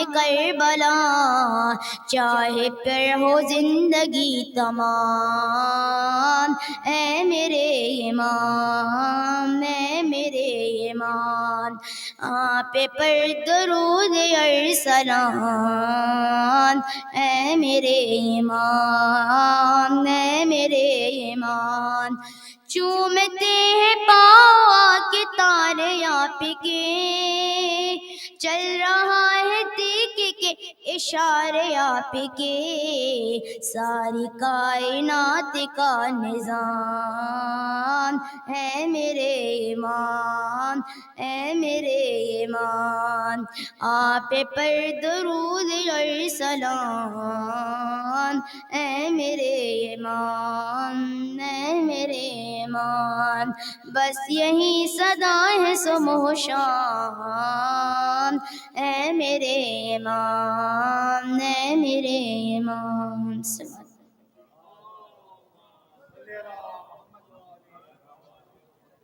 کربلا، چاہے پھر ہو زندگی تمام، اے میرے امام، اے میرے امام، آپ پر درود اور سلام، اے میرے امام، اے میرے امام، چومتے ہیں پاؤں کے تارے آپ کے، چل رہا ہے دیکھ کے اشارے آپ کے، ساری کائنات کا نظام، اے میرے امام، اے میرے امام، آپ پر درود اور سلام، اے میرے امام، اے میرے امام، بس یہی صدا ہے صبح و شام، اے میرے امام، اے میرے امام۔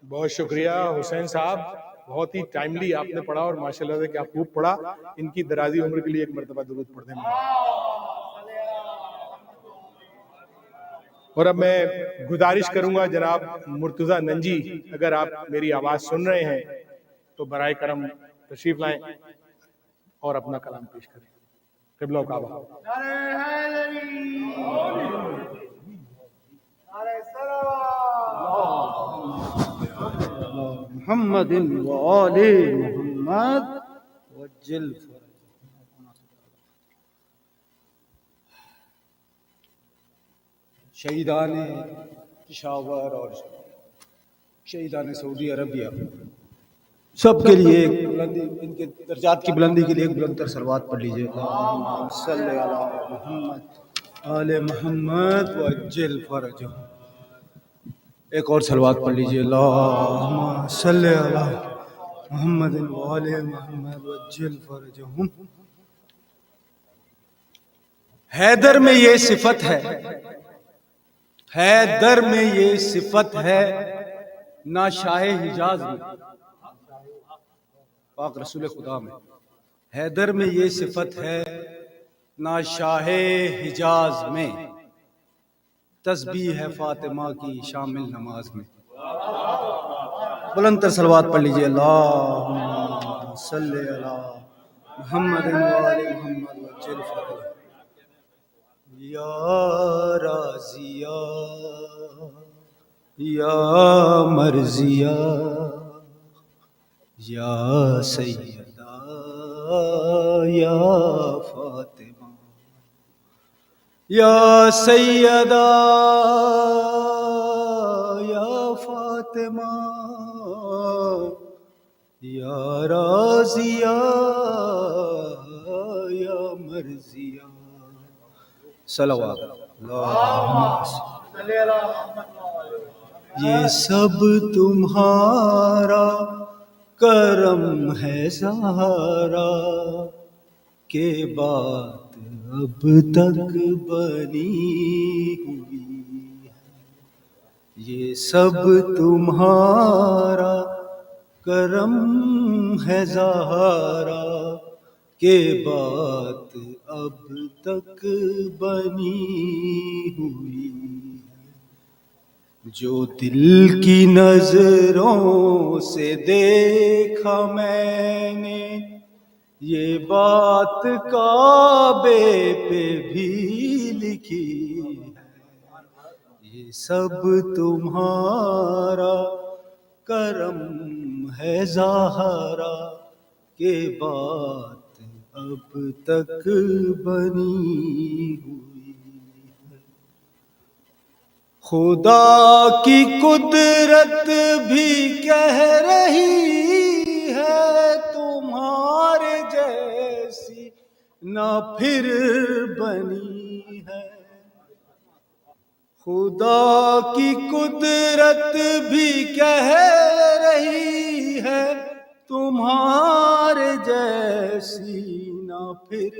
بہت شکریہ حسین صاحب، بہت ہی ٹائملی آپ نے پڑھا اور ماشاءاللہ سے کیا خوب پڑھا۔ ان کی درازی عمر کے لیے ایک مرتبہ درود پڑھ دیں۔ اور اب میں گزارش کروں گا جناب مرتضی ننجی، اگر آپ میری آواز سن رہے ہیں تو برائے کرم تشریف لائیں اور اپنا کلام پیش کریں۔ قبلہ و کعبہ۔ محمد وآل محمد وجل شہیدان پشاور اور شہیدان سعودی عربیہ سب کے لیے ایک بلندی، ان کے درجات کی بلندی کے لیے ایک بلند تر صلوات پڑھ لیجیے۔ اللہم صلی علی محمد آل محمد وعجل فرجہ۔ ایک اور صلوات پڑھ لیجیے۔ اللہم صلی علی محمد وآل محمد وعجل فرجہم۔ حیدر میں یہ صفت ہے، حیدر میں یہ صفت ہے، نہ شاہ حجاز میں، پاک رسول خدا میں حیدر میں یہ صفت ہے، نہ شاہ حجاز میں، تسبیح ہے فاطمہ کی شامل نماز میں۔ بلند تر صلوات پڑھ لیجئے۔ اللہم صلی علی محمد وآل محمد وعجل فرجہ۔ یا رازیہ یا مرضیہ یا سیدہ یا فاطمہ، یا سیدہ یا فاطمہ، یا راضیہ یا مرضیہ۔ صلوات اللہم صلی علی محمد۔ یہ سب تمہارا کرم ہے زہرا، کہ بات اب تک بنی ہوئی ہے۔ یہ سب تمہارا کرم ہے زہرا، کہ بات اب تک بنی ہوئی ہے۔ جو دل کی نظروں سے دیکھا میں نے، یہ بات کعبے پہ بھی لکھی ہے۔ یہ سب تمہارا کرم ہے زہرا، کہ بات اب تک بنی ہوئی ہے۔ خدا کی قدرت بھی کہہ رہی ہے، تمہارے جیسی نہ پھر بنی ہے۔ خدا کی قدرت بھی کہہ رہی ہے، تمہارے جیسی نہ پھر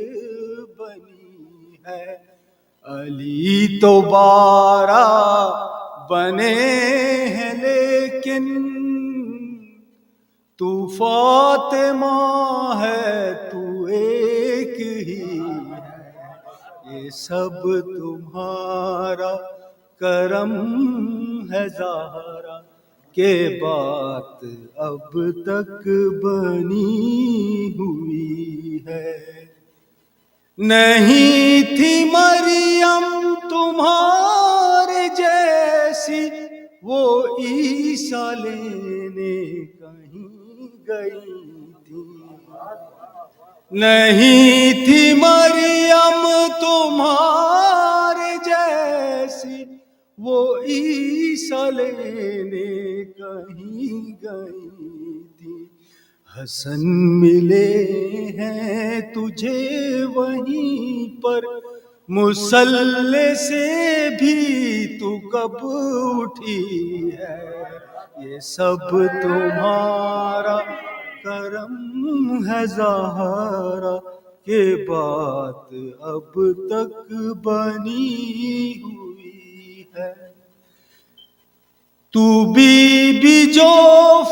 بنی ہے۔ علی تو بارہ بنے ہیں لیکن تو فاطمہ ہے تو ایک یہ سب تمہارا کرم ہے زہرا کہ بات اب تک بنی ہوئی ہے. نہیں تھی مریم تمہارے جیسی وہ عیسیٰ لینے کہیں گئی تھی. نہیں تھی مریم تمہارے جیسی وہ عیسیٰ لینے کہیں گئی تھی. حسن ملے ہیں تجھے وہیں پر مسلح سے بھی تو کب اٹھی ہے. یہ سب تمہارا کرم ہے زہرا کہ بات اب تک بنی ہوئی ہے. تو بی جو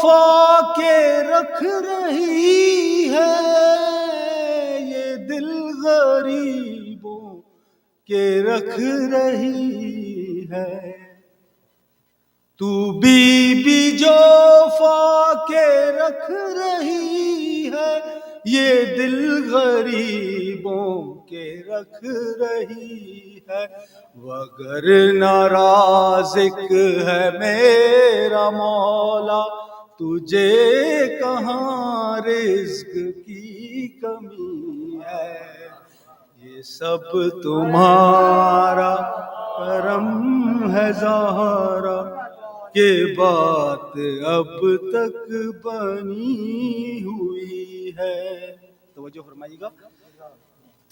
فاقے رکھ رہی ہے یہ دل غریبوں کے رکھ رہی ہے. تو بی جو فاقے رکھ رہی ہے یہ دل غریبوں کے رکھ رہی ہے. وگر نارازق ہے میرا مولا تجھے کہاں رزق کی کمی ہے. یہ سب تمہارا کرم ہے زہرا کہ بات اب تک بنی ہوئی ہے. توجہ فرمائیے گا.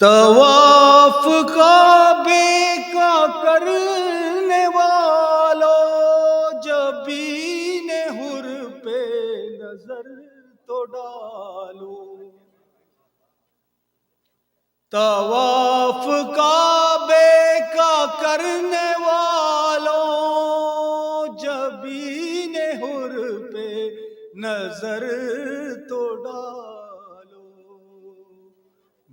طواف کعبے کا کرنے والوں جبین حر پہ نظر تو ڈالو. طواف کعبے کا کرنے والوں جبین حر پہ نظر تو ڈالو.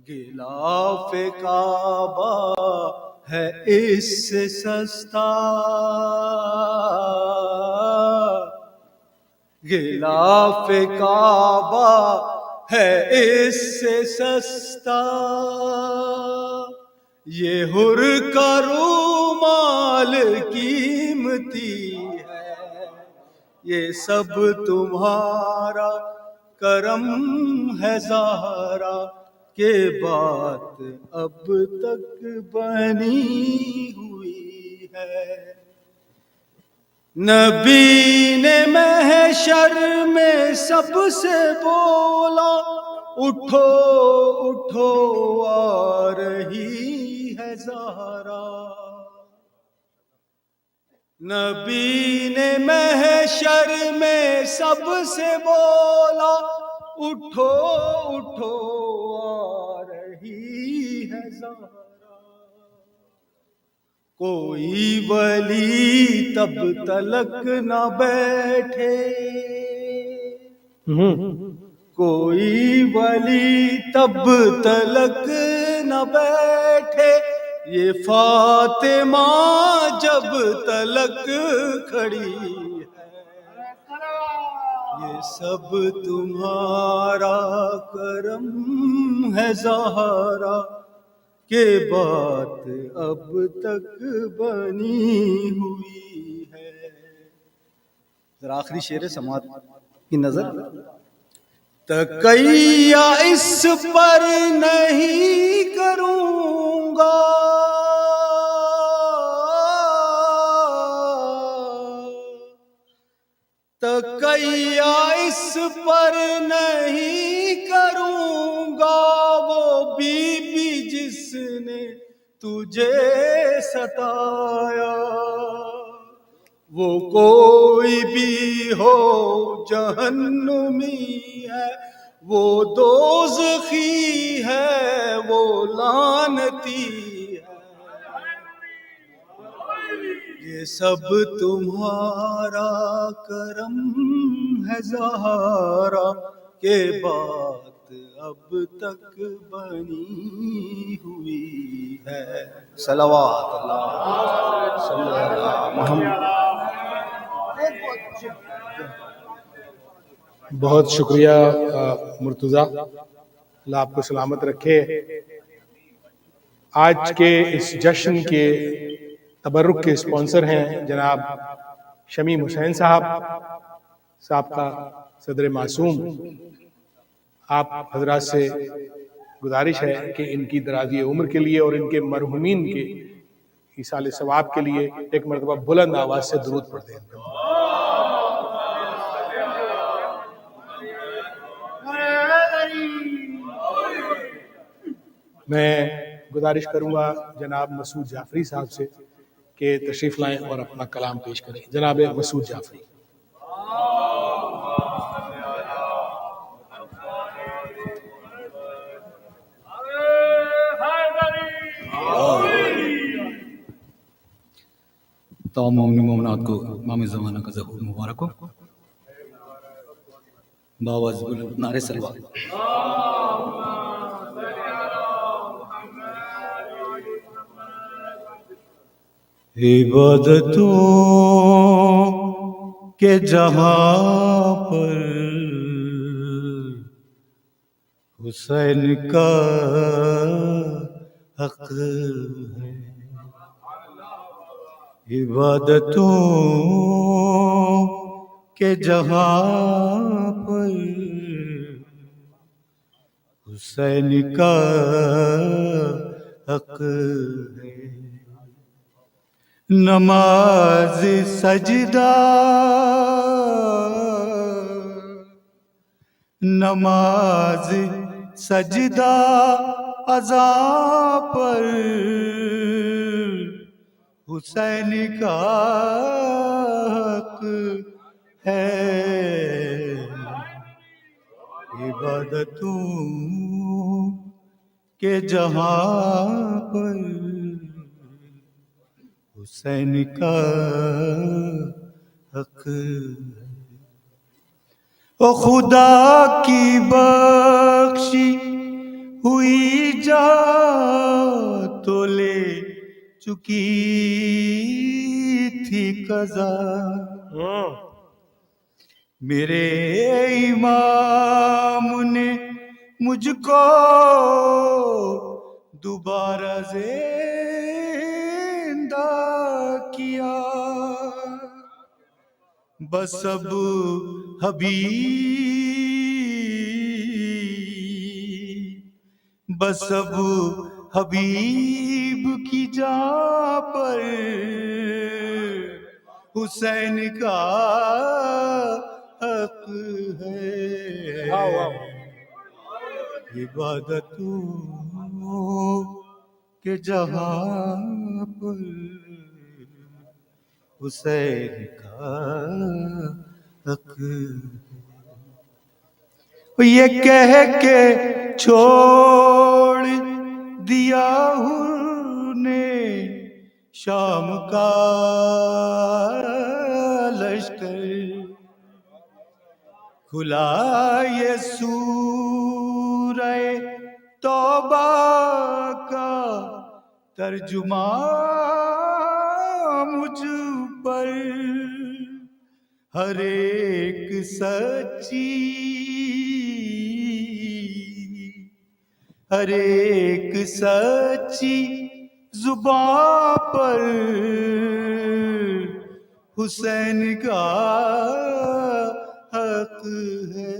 غلاف کعبہ ہے اس سے سستا غلاف کعبہ ہے اس سے سستا. یہ حر کا رومال قیمتی ہے. یہ سب تمہارا کرم ہے زہرا کہ بات اب تک بنی ہوئی ہے. نبی نے محشر میں سب سے بولا اٹھو اٹھو آ رہی ہے زہرا. نبی نے محشر میں سب سے بولا اٹھو اٹھو آ رہی ہے زہرا. کوئی ولی تب تلک نہ بیٹھے کوئی ولی تب تلک نہ بیٹھے یہ فاطمہ جب تلک کھڑی ہے. یہ سب تمہارا کرم ہے زہرا کہ بات اب تک بنی ہوئی ہے. ذرا آخری شعر سماعت کی نظر. تقیہ اس پر نہیں کروں گا تقیہ اس پر نہیں کروں گا. وہ بی جس نے تجھے ستایا وہ کوئی بھی ہو جہنمی ہے وہ دوزخی ہے وہ لعنتی ہے. یہ سب تمہارا کرم ہے زہرا کہ بات اب تک بنی ہوئی ہے. صلوات اللہ صلی اللہ محمد. بہت شکریہ مرتضیٰ، اللہ آپ کو سلامت رکھے. آج کے اس جشن کے تبرک کے اسپانسر ہیں جناب شمیم حسین صاحب، سابقہ صدر معصوم. آپ حضرات سے گزارش ہے کہ ان کی درازی عمر کے لیے اور ان کے مرحومین کے ایصال ثواب کے لیے ایک مرتبہ بلند آواز سے درود پڑھ دیں. میں گزارش کروں گا جناب مسعود جعفری صاحب سے کہ تشریف لائیں اور اپنا کلام پیش کریں. جناب مسعود جعفری. تمام مومن مومنات کو امام زمانہ کا ظہور مبارک ہو. باواز بلند نعرے سلوات. عبادتوں کے جہاں پر حسین کا حق ہے. عبادتوں کے جہاں پر حسین کا حق ہے. نماز سجدہ نماز سجدہ اذا پر حسین کا حق ہے. عبادتوں کے جہاں پر حسین کا حق ہے. او خدا کی بخشی ہوئی جا تو لے چکی تھی قضا. میرے امام نے مجھ کو دوبارہ زندہ کیا. بس اب حبیب کی جاں پر حسین کا حق ہے. عبادتوں کے جہاں پر حسین کا حق ہے. یہ کہہ کے چھوڑ دیا ہوں نے شام کا لشکر. کھلا یہ سورہ توبہ کا ترجمہ مجھ پر. ہر ایک سچی زبان پر حسین کا حق ہے.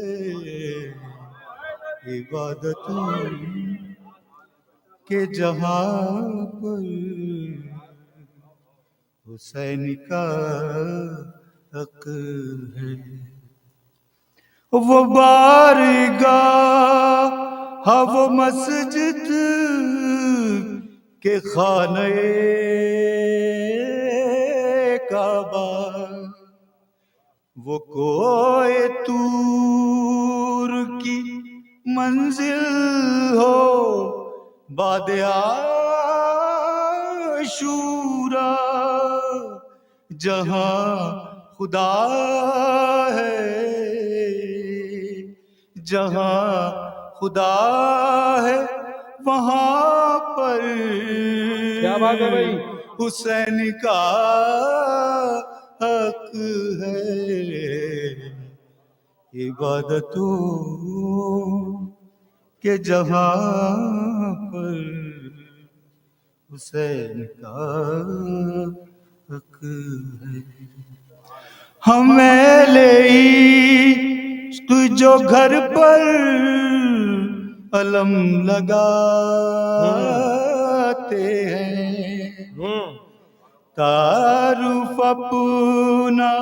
عبادتوں کے جہاں پر حسین کا حق ہے. وہ بارگاہ وہ مسجد کے خانہ کعبہ. وہ کوہ طور کی منزل ہو باد عاشورا. جہاں خدا ہے جہاں خدا ہے وہاں پر کیا بات ہے بھائی؟ حسین کا حق ہے عبادتوں کے جہاں پر حسین کا حق ہے ہمیں لے عشق جو گھر پر علم لگاتے ہیں تعارف اپنا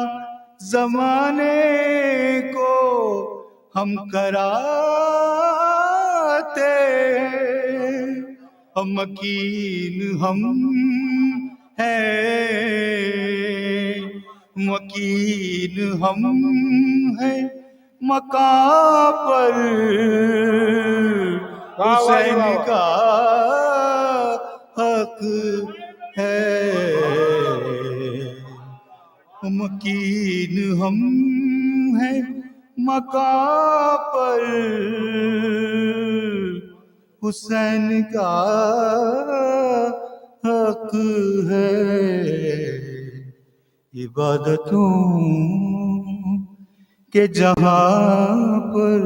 زمانے کو ہم کراتے ہیں مکین ہم ہیں مکین ہم ہیں مقام پر حسین کا حق ہے مکین ہم ہیں مقام پر حسین کا حق ہے عبادتوں کے جہاں پر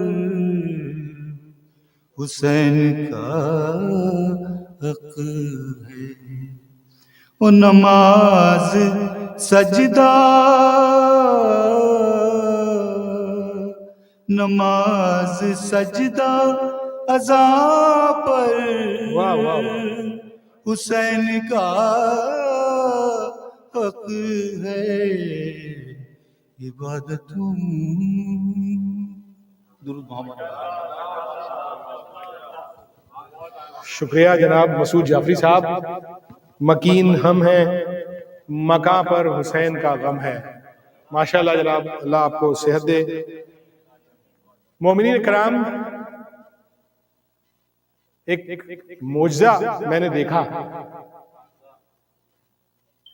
حسین کا حق ہے وہ نماز سجدہ نماز سجدہ اذان پر حسین کا حق ہے عبادتوں درود محمد شکریہ جناب مسعود جعفری صاحب. مکین ہم ہیں مقام پر حسین کا غم ہے. ماشاءاللہ جناب, اللہ آپ کو صحت دے. مومنین کرام, ایک معجزہ میں نے دیکھا,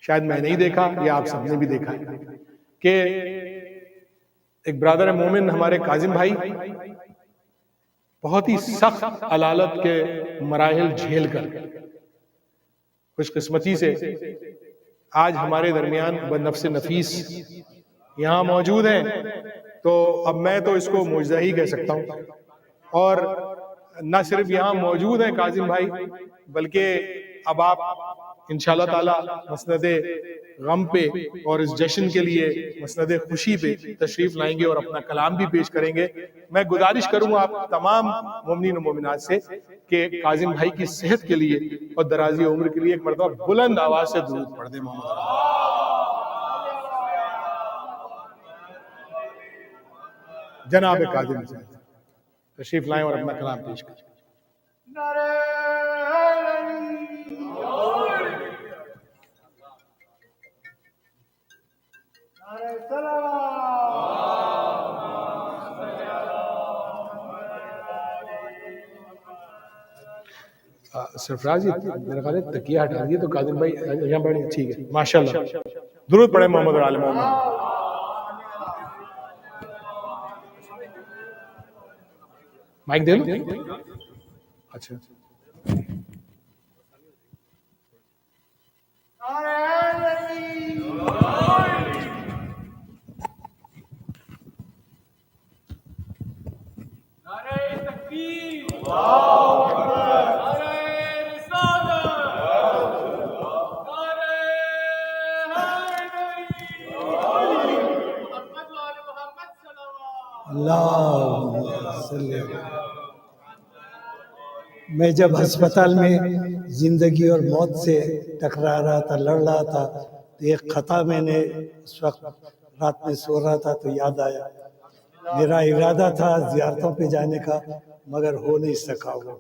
شاید میں نہیں دیکھا یا آپ سب نے بھی دیکھا, کہ ایک برادر مومن ہمارے کاظم بھائی بہت ہی سخت علالت کے مراحل جھیل کر خوش قسمتی سے آج ہمارے درمیان بنفس نفیس یہاں موجود ہیں. تو اب میں تو اس کو معجزہ ہی کہہ سکتا ہوں. اور نہ صرف یہاں موجود ہیں کاظم بھائی, بلکہ اب آپ انشاءاللہ تعالی مسند غم پہ اور اس جشن کے لیے مسند خوشی پہ تشریف لائیں گے اور اپنا کلام بھی پیش کریں گے. میں گزارش کروں گا آپ تمام مومنین و مومنات سے کہ کاظم بھائی کی صحت کے لیے اور درازی عمر کے لیے ایک مرتبہ بلند آواز سے درود پڑھ دیں. محمد جناب کاظم تشریف لائیں اور اپنا کلام پیش کریں. سرفراز جی میرا خیال ہے تکیہ ہٹا دیے تو کاظم بھائی یہاں بیٹھے. ٹھیک ہے, ماشاءاللہ. درود پڑھیں محمد اور آل محمد. مائک دے لو. اچھا میں جب ہسپتال میں زندگی اور موت سے ٹکرا رہا تھا, لڑ رہا تھا, تو ایک خطا میں نے اس وقت رات میں سو رہا تھا تو یاد آیا. میرا ارادہ تھا زیارتوں پہ جانے کا, مگر ہو نہیں سکا. وہ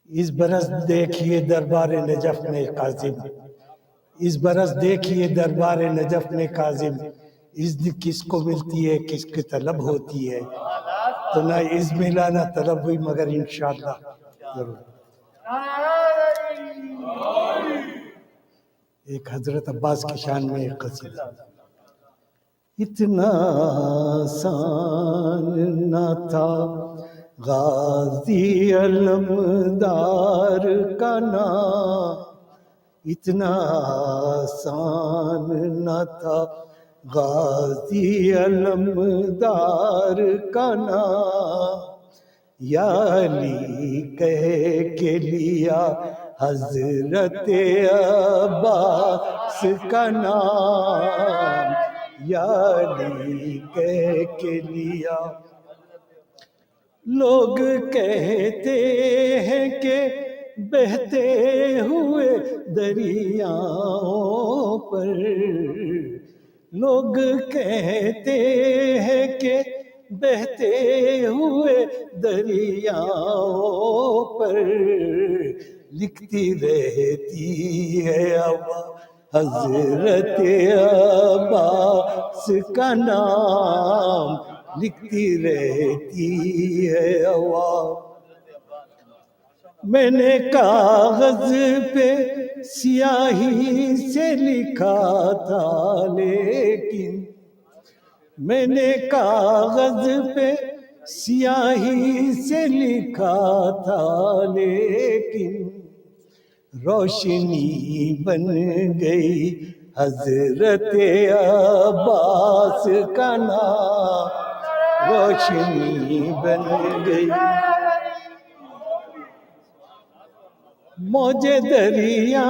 اس برس دیکھیے دربار نجف میں کاظم, اس برس دیکھیے دربار نجف میں کاظم, اذن کس کو ملتی ہے کس کی طلب ہوتی ہے. تو نہ اذن ملا نہ طلب ہوئی, مگر انشاءاللہ ضرور. ایک حضرت عباس کی شان میں ایک قصیدہ. اتنا آسان نہ تھا غازی علمدار کا نام اتنا آسان نہ تھا، غازی علمدار کا نام، یا علی کہہ کے لیا حضرت عباس کا نام، یا علی کہہ کے لیا۔ لوگ کہتے ہیں کہ بہتے ہوئے دریاؤں پر، لوگ کہتے ہیں کہ بہتے ہوئے دریاؤں پر لکھتی رہتی ہے ہوا حضرت عباس کا نام، لکھتی رہتی ہے ہوا۔ میں نے کاغذ پہ سیاہی سے لکھا تھا، لیکن میں نے کاغذ پہ سیاہی سے لکھا تھا، لیکن روشنی بن گئی حضرت عباس کا نام، روشنی بن گئی۔ موج دریا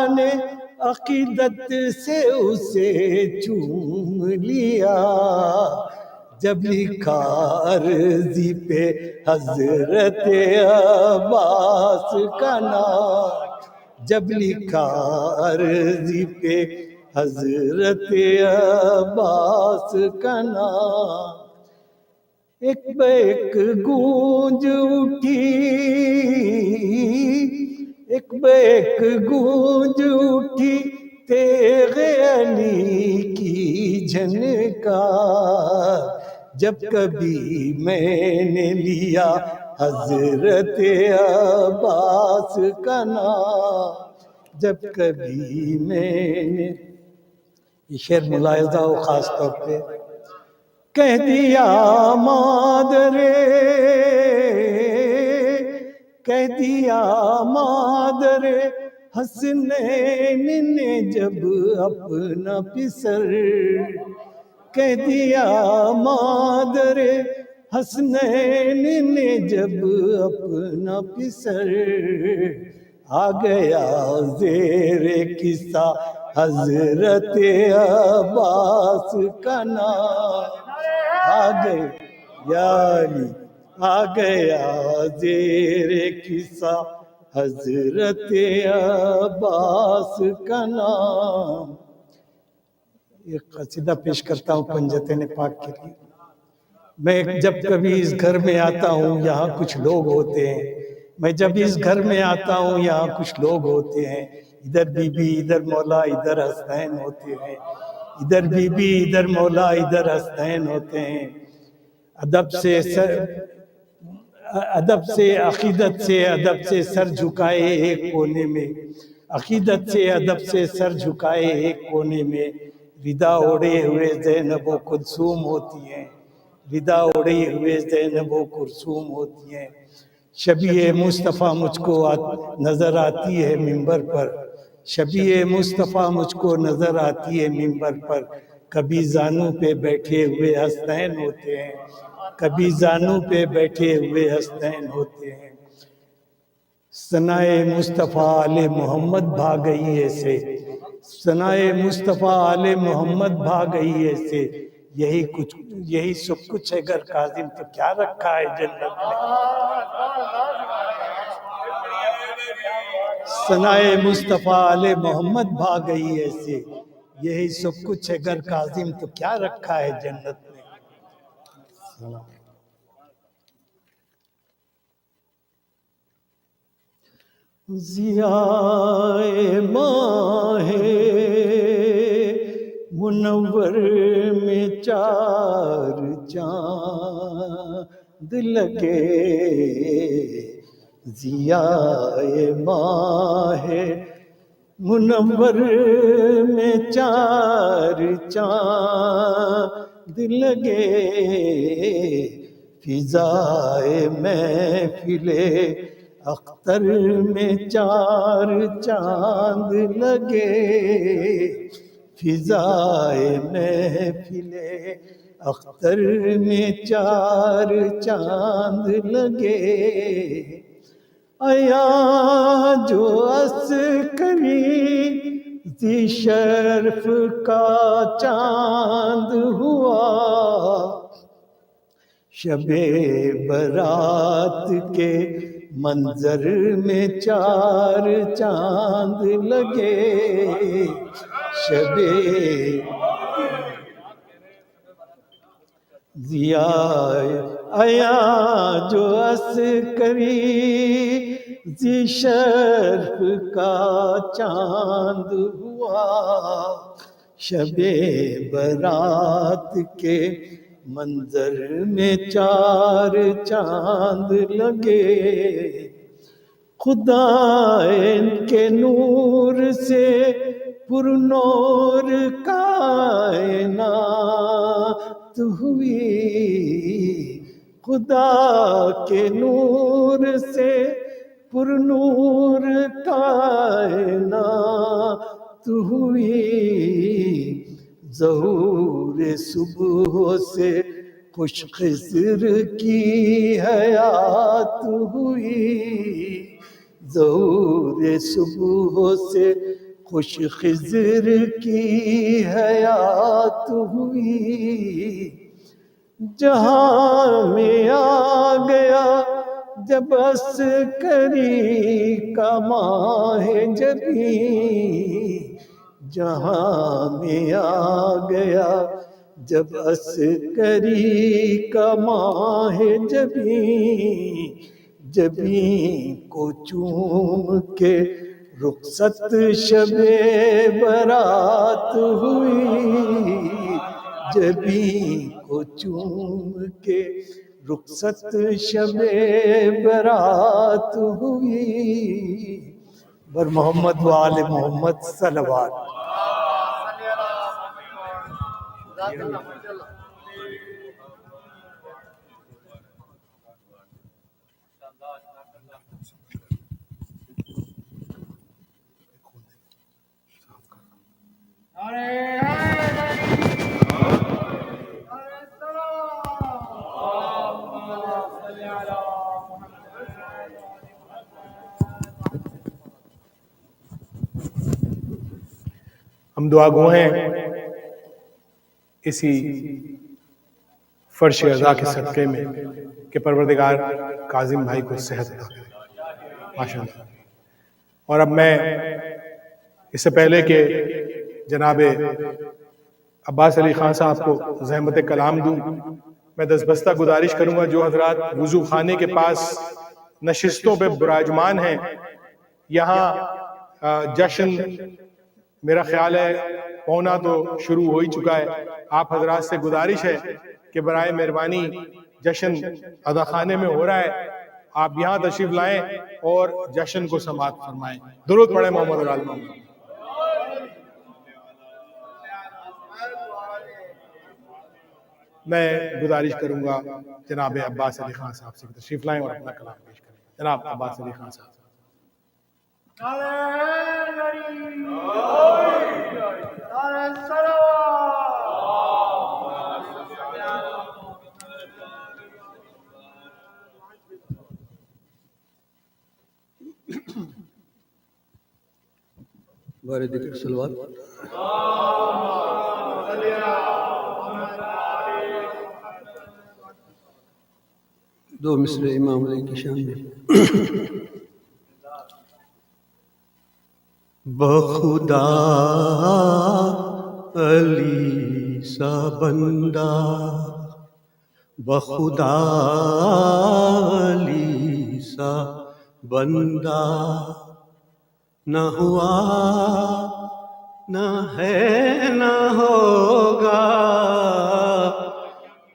نے عقیدت سے اسے چوم لیا، جب لکھا عرضی پہ حضرت عباس کا نام، جب لکھا عرضی پہ حضرت عباس کا نام، ایک بہ ایک گونج اٹھی، ایک بہ ایک گونج اٹھی تیغ علی کی جھنکار، جب کبھی میں نے لیا حضرت عباس کا نام، جب کبھی میں نے، یہ شعر ملاحظہ ہو خاص طور پہ، کہہ دیا مادرے، کہہ دیا مادرے حسنین نے جب اپنا پسر، کہہ دیا مادرے حسنین نے جب اپنا پسر، آ گیا زیر قصہ حضرت عباس کا نام، آ گئے یا علی، آ گیا زیر قصہ حضرت عباس کا نام۔ ایک قصیدہ پیش کرتا ہوں پنجتین پاک کے لیے۔ میں جب کبھی اس گھر میں آتا ہوں یہاں کچھ لوگ ہوتے ہیں، میں جب اس گھر میں آتا ہوں یہاں کچھ لوگ ہوتے ہیں، ادھر بی بی ادھر مولا ادھر حسنین ہوتے ہیں، ادھر بی بی ادھر مولا ادھر حسنین ہوتے ہیں۔ ادب سے عقیدت سے ادب سے سر جھکائے ایک کونے میں، عقیدت سے ادب سے سر جھکائے ایک کونے میں، ردا اوڑے ہوئے زینب و کلثوم ہوتی ہیں، ردا اوڑے ہوئے زینب و کلثوم ہوتی ہیں۔ شبیہ مصطفیٰ مجھ کو نظر آتی ہے منبر پر، شبیہ مصطفیٰ مجھ کو نظر آتی ہے منبر پر، کبھی زانوں پہ بیٹھے ہوئے حسنین ہوتے ہیں، کبھی زانوں پہ بیٹھے ہوئے حسنین ہوتے ہیں۔ ثنائے مصطفیٰ آل محمد بھا گئی ایسے، ثنائے مصطفیٰ آل محمد بھا گئی ایسے، یہی سب کچھ ہے گر کاظم تو کیا رکھا ہے جنت میں۔ ثنائے مصطفیٰ آل محمد بھا گئی ایسے، یہی سب کچھ ہے گر کاظم تو کیا رکھا ہے جنت میں۔ ضیاء ماہ منور میں چار چاند لگے، ضیاء ماہ منور میں چار چاند لگے، فضائے محفل اختر میں چار چاند لگے، فضائے محفل اختر میں چار چاند لگے، آیا جو عسکری ذی شرف کا چاند ہوا، شب برات کے منظر میں چار چاند لگے، شب ضیاء آیا جو عسکری ذی شرف کا چاند ہوا، شب برات کے منظر میں چار چاند لگے، خدا ان کے نور سے پر نور کائنات ہوئی، خدا کے نور سے پر نور کائنات ہوئی، ظہور صبح سے خوش خضر کی حیات ہوئی، ظہور صبح سے خوش خضر کی حیات ہوئی، جہاں میں آ گیا جب عسکری کا ماہ جبیں، جہاں میں آ گیا جب عسکری کا ماہ جبیں، جبیں کو چوم کے رخصت شب برات ہوئی، جبیں کو چوم کے رخصت شب برات ہوئی، بر محمد و آل محمد صلوات۔ ہم دعا گو ہیں اسی فرش عزا کے صدقے میں کہ پروردگار کاظم بھائی کو صحت عطا کرے، ماشاءاللہ۔ اور اب میں اس سے پہلے کہ جناب عباس علی خان صاحب کو زحمت کلام دوں، میں دستبستہ گزارش کروں گا جو حضرات وضو خانے کے پاس نشستوں پہ براجمان ہیں، یہاں جشن میرا خیال ہے پونا تو شروع ہو ہی چکا ہے، آپ حضرات سے گزارش ہے کہ برائے مہربانی جشن عزا خانے میں ہو رہا ہے، آپ یہاں تشریف لائیں اور جشن کو سماعت فرمائیں۔ درود پڑھیں محمد اور آل محمد۔ میں گزارش کروں گا جناب عباس علی خان صاحب سے تشریف لائیں اور اپنا کلام پیش کریں۔ جناب عباس علی خان صاحب۔ بارے ذکر صلوات۔ دو مصرے امام علی کی شان میں۔ بخدا علی سا بندہ، بخدا علی سا بندہ، نہ ہوا نہ ہے نہ ہوگا،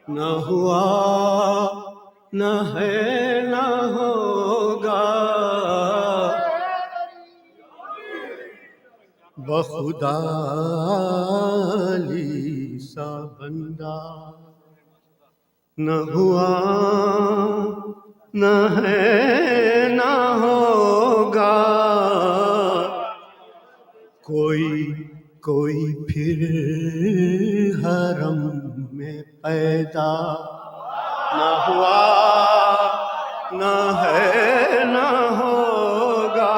نہ ہوا نہ ہے نہ ہوگا، بخدا علی سا بندہ نہ ہوا نہ ہے نہ ہوگا، کوئی پھر حرم میں پیدا نہ ہوا نہ ہے نہ ہوگا،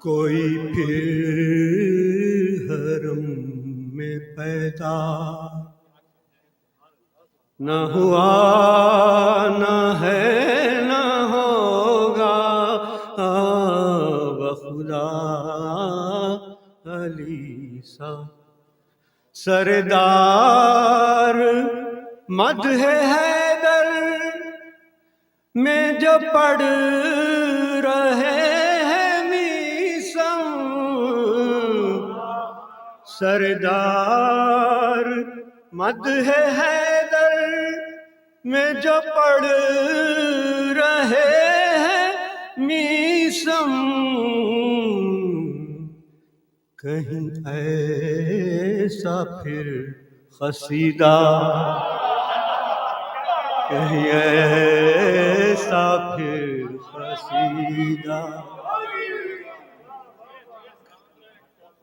کوئی پھر حرم میں پیدا نہ ہوا نہ ہے نہ ہوگا، بخدا علی سا سردار مدح حیدر میں جو پڑھ رہے ہیں میسم، سردار مدح حیدر میں جو پڑھ رہے ہیں میسم، کہیں ایسا پھر قصیدہ، کہیں ایسا پھر قصیدہ،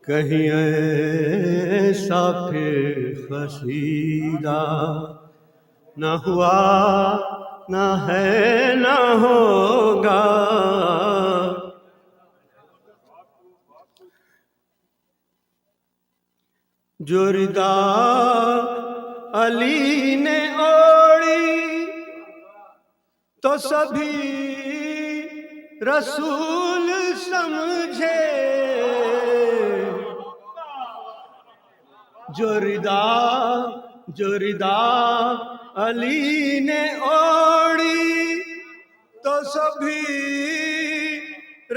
کہیں ایسا پھر قصیدہ نہ ہوا نہ ہے نہ ہوگا، جو ردا علی نے اوڑھی تو سبھی رسول سمجھے، جو ردا علی نے اوڑھی تو سبھی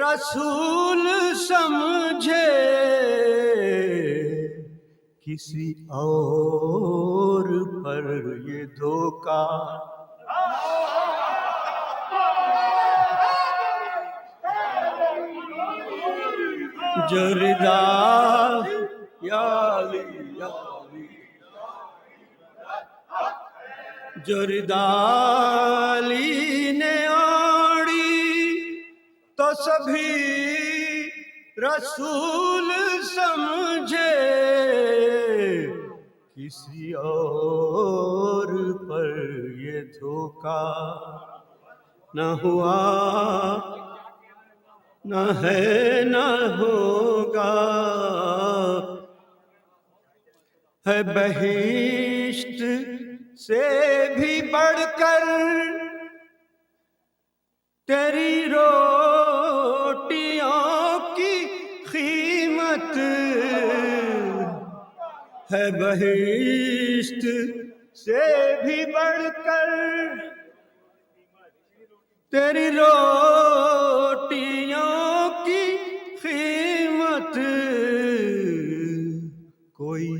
رسول سمجھے، کسی اور پر یہ دھوکا جو ردا یا علی یا علی، جو ردا علی نے اوڑھی تو سبھی رسول سمجھے، کسی اور پر یہ دھوکا نہ ہوا نہ ہے نہ ہوگا، ہے بہشت سے بھی بڑھ کر تیری روٹیوں کی قیمت، ہے بہشت سے بھی بڑھ کر تیری روٹیوں کی قیمت، کوئی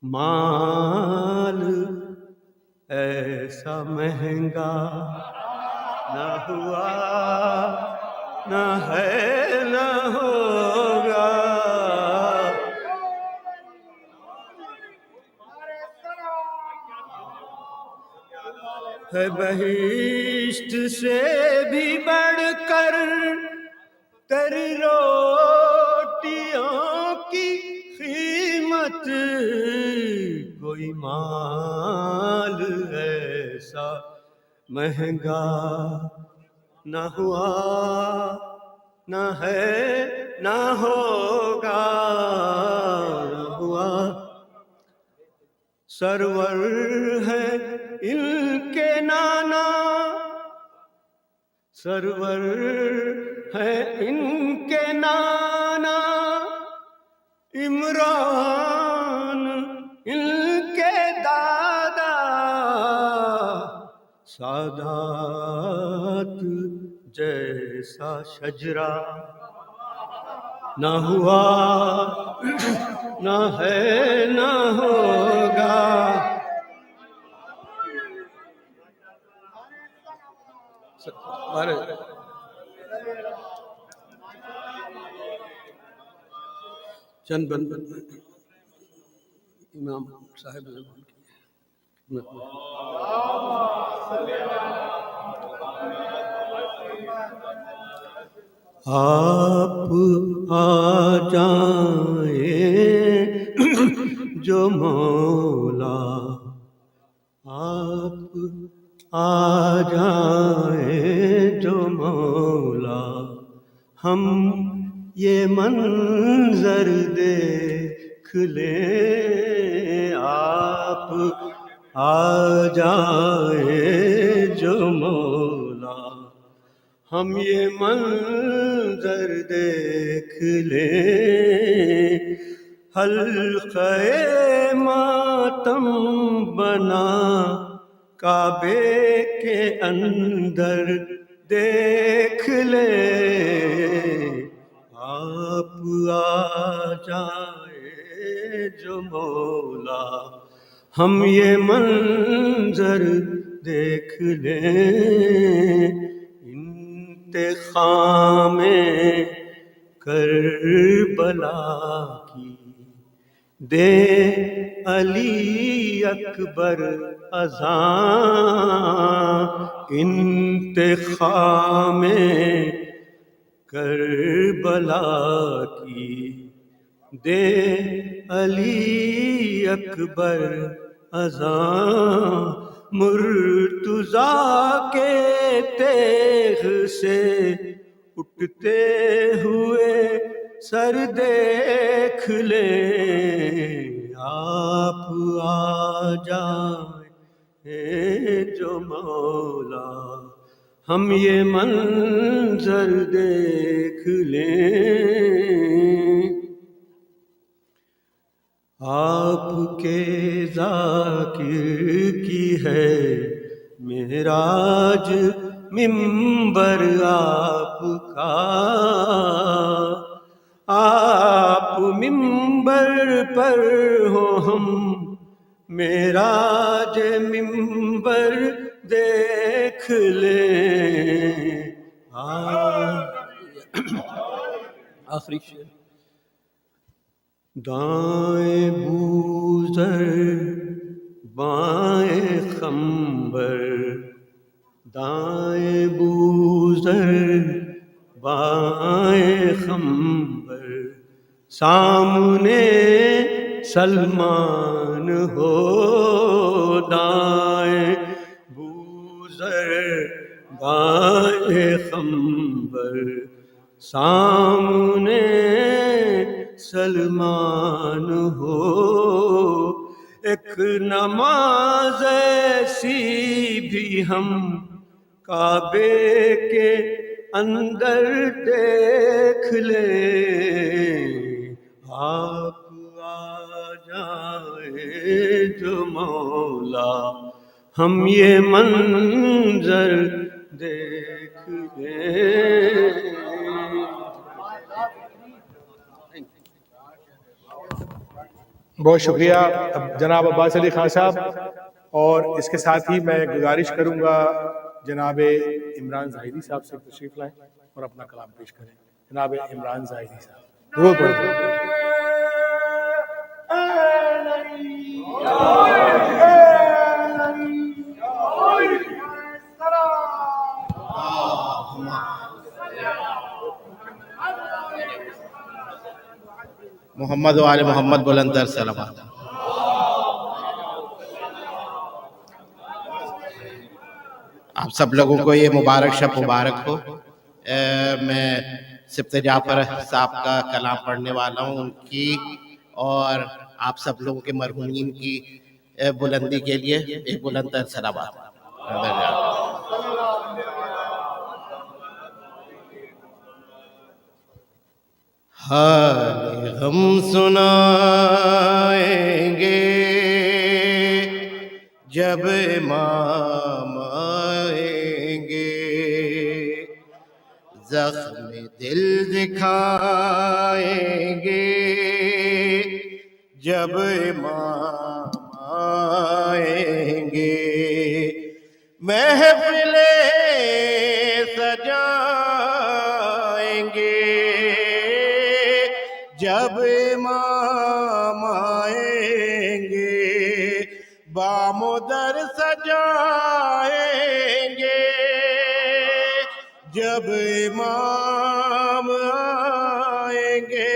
مال ایسا مہنگا نہ ہوا نہ ہے نہ ہوگا، ہے بہشت سے بھی بڑھ کر تیری روٹیوں کی قیمت، کوئی مال ایسا مہنگا نہ ہوا نہ ہے نہ ہوگا، نہ ہوا، سرور ہے ان کے نانا، سرور ہے ان کے نانا، عمران ان کے دادا، سادات جیسا شجرہ نہ ہوا نہ ہے نہ ہوگا، پر چند بند امام صاحب زمان کی خدمت میں۔ آپ آ جائیں جو مولا، آپ آ جائیں جو مولا، ہم یہ منظر دیکھ لیں۔ آپ آ جائیں جو مولا، ہم یہ منظر دیکھ لیں۔ حلقہ ماتم بنا کعبے کے اندر دیکھ لیں۔ آپ آ جائیں جو مولا، ہم یہ منظر دیکھ لیں۔ انتقام کربلا کی دے علی اکبر اذان، انتقام کربلا کی دے علی اکبر اذان، مرتضیٰ کے تیغ سے اٹھتے ہوئے سر دیکھ لیں۔ آپ آ جائیں جو مولا، ہم یہ منظر دیکھ لیں۔ آپ کے ذاکر کی ہے معراج منبر آپ کا، آپ منبر پر ہو ہم معراج منبر دیکھ لیں۔ آخری شعر۔ دائیں بوزر بائیں خنبر، دائیں بوزر بائیں خنبر، سامنے سلمان ہو، دائیں بوزر بائیں خنبر، سامنے سلمان ہو۔ ایک نماز ایسی بھی ہم کعبے کے اندر دیکھ لیں۔ آپ آ جائیں جو مولا، ہم یہ منظر دیکھ لیں۔ بہت شکریہ جناب عباس علی خان صاحب، اور اس کے ساتھ ہی میں گزارش کروں گا جناب عمران زاہدی صاحب سے تشریف لائیں اور اپنا کلام پیش کریں۔ جناب عمران زاہدی صاحب، درود پڑھیں۔ محمد و آل محمد بلند در صلوات۔ آپ سب لوگوں کو یہ مبارک شب مبارک ہو۔ میں سبط جعفر صاحب کا کلام پڑھنے والا ہوں، ان کی اور آپ سب لوگوں کے مرحومین کی بلندی کے لیے ایک بلند تر صلوات۔ حال غم سنائیں گے جب امام آئیں گے، زخم دل دکھائیں گے جب امام آئیں گے، محفل آئیں گے جب امام آئیں گے بام و در سجائیں گے جب امام آئیں گے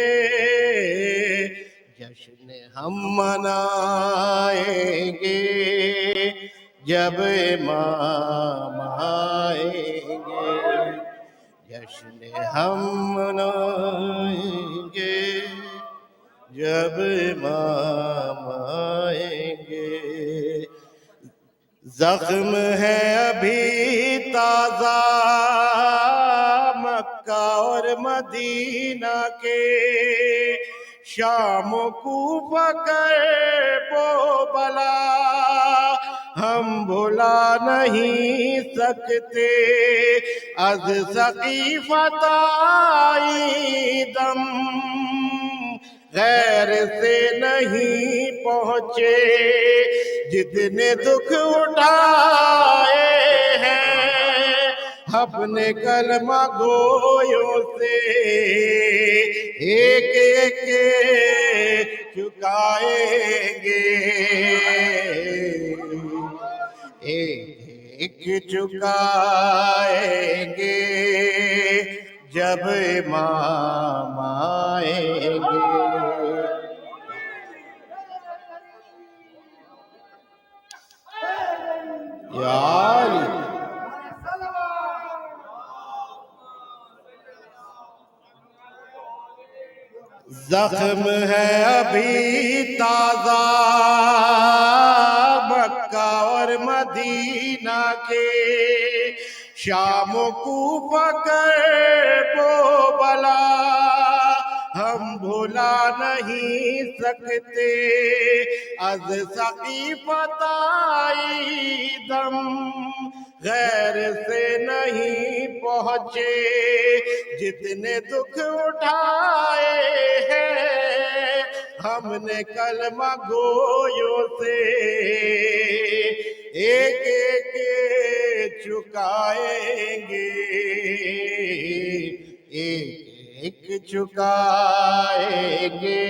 جشن ہم منائیں گے جب امام آئیں گے جشن ہم منائیں گے جب امام آئیں گے زخم ہے ابھی تازہ مکہ اور مدینہ کے شام کوفہ کرب و بلا ہم بھلا نہیں سکتے از سقیفۃ آئی دم غیر سے نہیں پہنچے جتنے دکھ اٹھائے ہیں اپنے کلمہ گویوں سے ایک ایک چکائیں گے ایک چکائیں گے جب امام آئیں گے یا علی زخم ہے ابھی تازہ مکہ اور مدینہ کے شام و کوفہ کرب و بلا ہم بھلا نہیں سکتے از سقیفۃ آئی دم غیر سے نہیں پہنچے جتنے دکھ اٹھائے ہیں ہم نے کلمہ گویوں سے ایک ایک چکائیں گے ایک چکائیں گے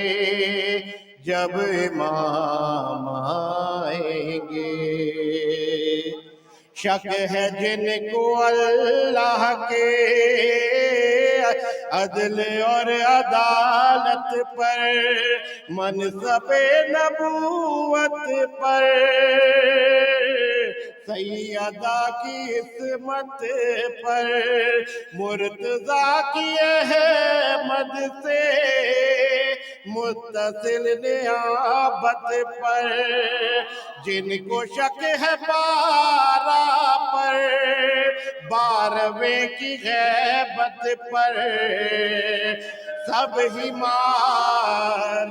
جب امام آئیں گے شک ہے جن کو اللہ کے عدل اور عدالت پر منصب نبوت پر سیدہ کی عصمت پر مرتضیٰ کی احمد سے متصل نیابت پر جن کو شک ہے بارہ پر بارہویں کی غیبت پر سب ہی مار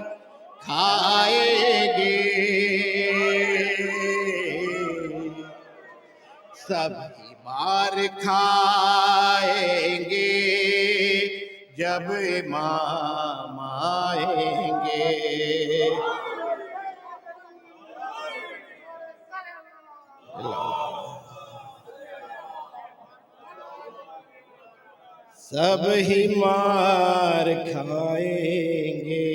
کھائیں گے سب ہی مار کھائیں گے جب امام آئیں گے سب ہی مار کھائیں گے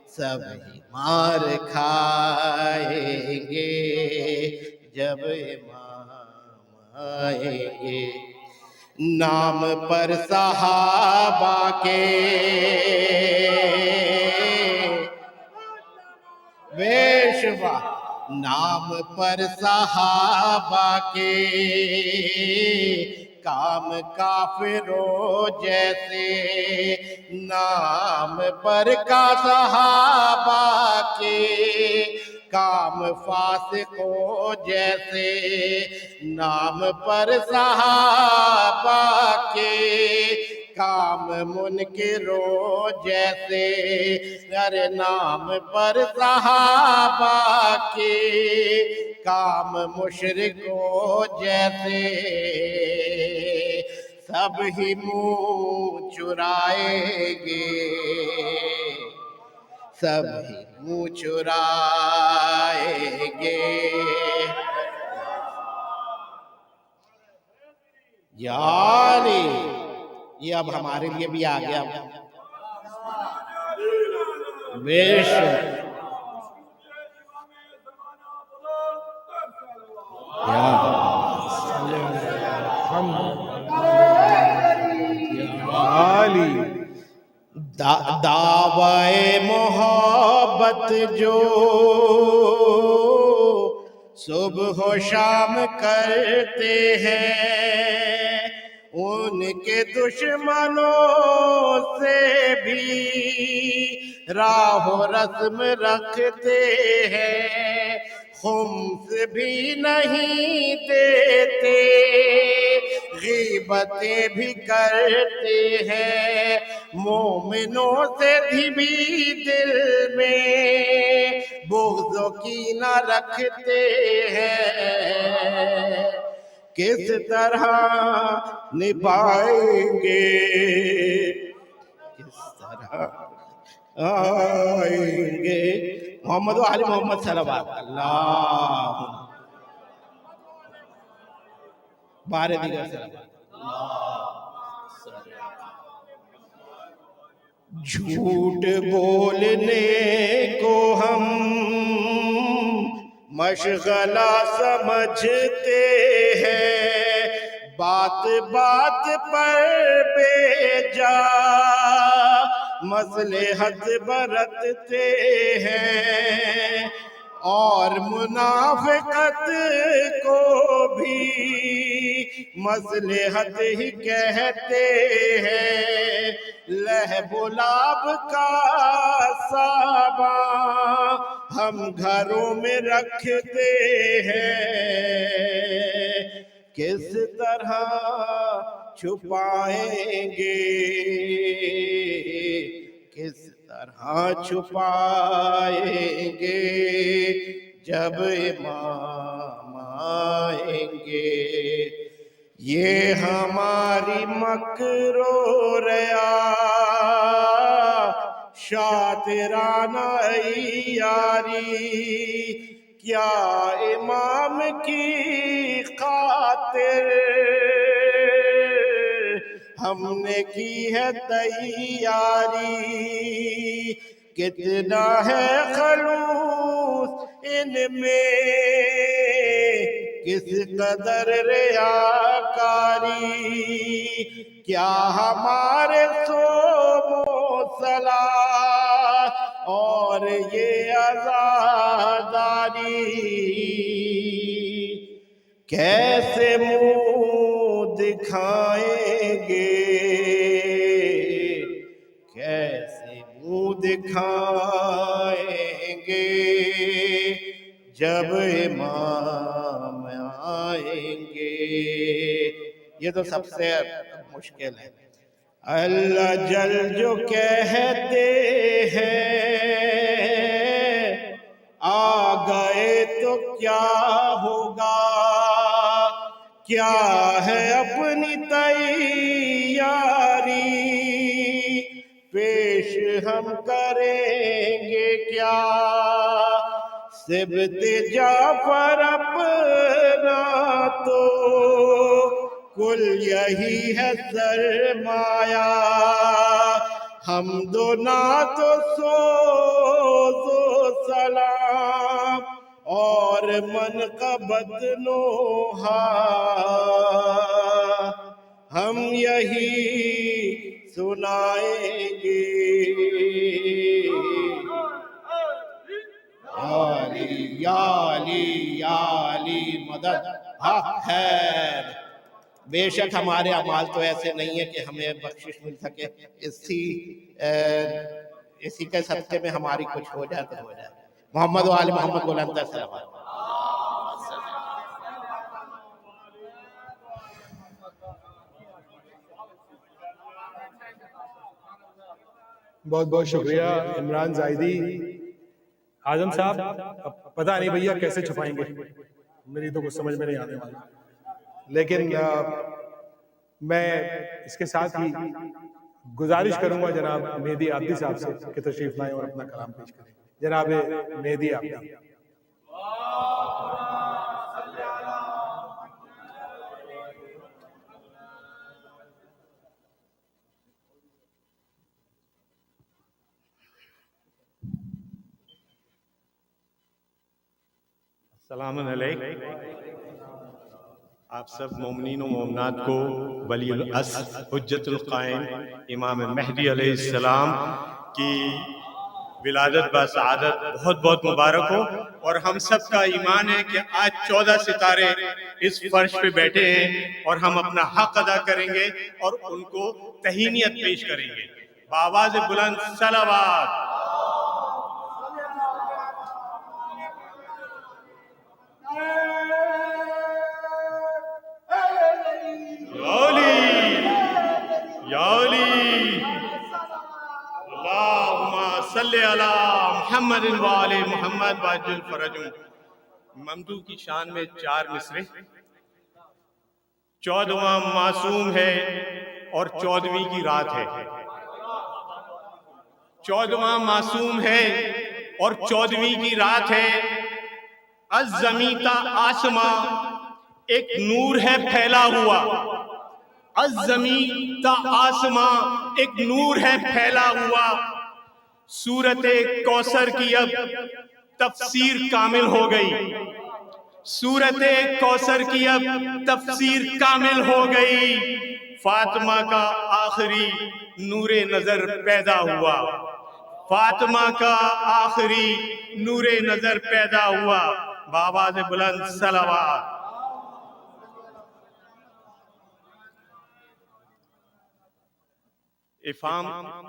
سب ہی مار کھائیں گے جب امام آئیں گے نام پر صحابہ کے ویشوا نام پر صحابہ کے کام کافروں جیسے نام پر کا صحابہ کے کام فاسقوں جیسے نام پر صحابہ کے کام منکروں جیسے ارے نام پر صحابہ کے کام مشرکوں جیسے سب ہی منہ چرائیں گے سب ہی منہ چرائیں گے یا علی یہ اب ہمارے لیے بھی آ گیا بے شک عالی دعوائے محبت جو صبح و شام کرتے ہیں ان کے دشمنوں سے بھی راہ و رسم رکھتے ہیں خمس بھی نہیں دیتے غیبتیں بھی کرتے ہیں مومنوں سے بھی دل میں بغض و کینہ رکھتے ہیں کس طرح نبھائیں گے کس طرح آئیں گے محمد و آل محمد صلی اللہ علیہ وسلم اللہ بارے دیگر صلی اللہ جھوٹ بولنے کو ہم مشغلہ سمجھتے ہیں بات بات پر بے جا مصلحت برتتے ہیں اور منافقت کو بھی مصلحت ہی کہتے ہیں لہب و لعب کا سامان ہم گھروں میں رکھتے ہیں کس طرح چھپائیں گے کس طرح چھپائیں گے جب امام آئیں گے یہ ہماری مکر و ریا شاطرانہ عیاری کیا امام کی خاطر ہم نے کی ہے تیاری کتنا ہے خلوص ان میں کس قدر ریاکاری کیا ہمارے صوم و صلاۃ اور یہ عزاداری کیسے منہ دکھائیں گے کیسے منہ دکھائیں گے جب امام آئیں گے یہ تو سب سے مشکل ہے اللہ جل جو کہتے ہیں آ گئے تو کیا ہوگا کیا ہے اپنی تیاری پیش ہم کریں گے کیا سبت جعفر اپنا تو کل یہی ہے سرمایہ حمد و نعت و سوز و سلام اور منقبت نوحہ ہم یہی سنائیں گے یا علی مدد حق ہے بے شک ہمارے اعمال تو ایسے نہیں ہیں کہ ہمیں بخشش مل سکے اسی کے صدقے میں ہماری کچھ ہو جائے تو ہو جائے محمد و آل محمد بلند صلوات بہت بہت شکریہ عمران زاہدی اعظم صاحب پتہ نہیں بھیا کیسے چھپائیں گے میری تو کچھ سمجھ میں نہیں آنے والا لیکن میں اس کے ساتھ ہی گزارش کروں گا جناب مہدی عابدی صاحب سے کہ تشریف لائیں اور اپنا کلام پیش کریں جناب مہدی عابدی السلام علیکم. آپ سب مومنین و مومنات کو ولی العصر حجت القائم امام مہدی علیہ السلام کی ولادت بسعادت بہت بہت مبارک ہو. اور ہم سب کا ایمان ہے کہ آج 14 ستارے اس فرش پہ بیٹھے ہیں اور ہم اپنا حق ادا کریں گے اور ان کو تہنیت پیش کریں گے بآواز بلند صلوات. صلی علی محمد وآل محمد واجل فرجوں. ممدو کی شان میں 4 مصرے. 14واں معصوم ہے اور 14ویں کی رات ہے. 14واں معصوم ہے اور 14ویں کی رات ہے. از زمین تا آسماں ایک نور ہے پھیلا ہوا. از زمین تا آسماں ایک نور ہے پھیلا ہوا. سورت کوثر کی اب تفسیر کامل ہو گئی. سورت کوثر کی اب تفسیر کامل ہو گئی. فاطمہ کا آخری نور نظر پیدا ہوا. فاطمہ کا آخری نور نظر پیدا ہوا. بآواز بلند صلوات. افہام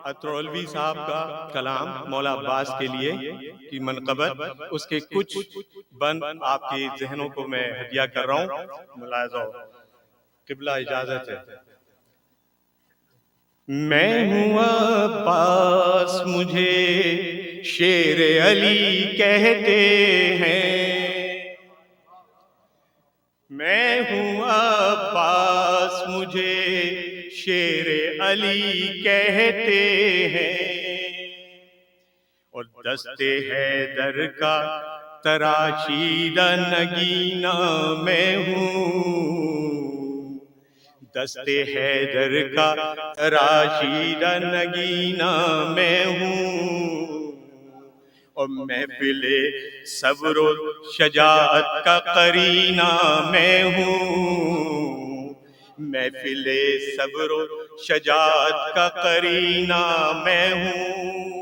اطرولوی صاحب کا کلام مولا عباس کے لیے کی منقبت، اس کے کچھ بند آپ کے ذہنوں کو میں ہدیہ کر رہا ہوں. ملاحظہ ہو. قبلہ اجازت ہے. میں ہوں عباس مجھے شیر علی کہتے ہیں. میں ہوں عباس مجھے شیر علی کہتے ہیں. اور دستے حیدر کا تراشیدہ نگینہ میں ہوں. دستے حیدر کا تراشیدہ نگینہ میں ہوں. اور محفل صبر و شجاعت کا قرینہ میں ہوں. محفل صبر و شجاعت کا قرینہ میں ہوں.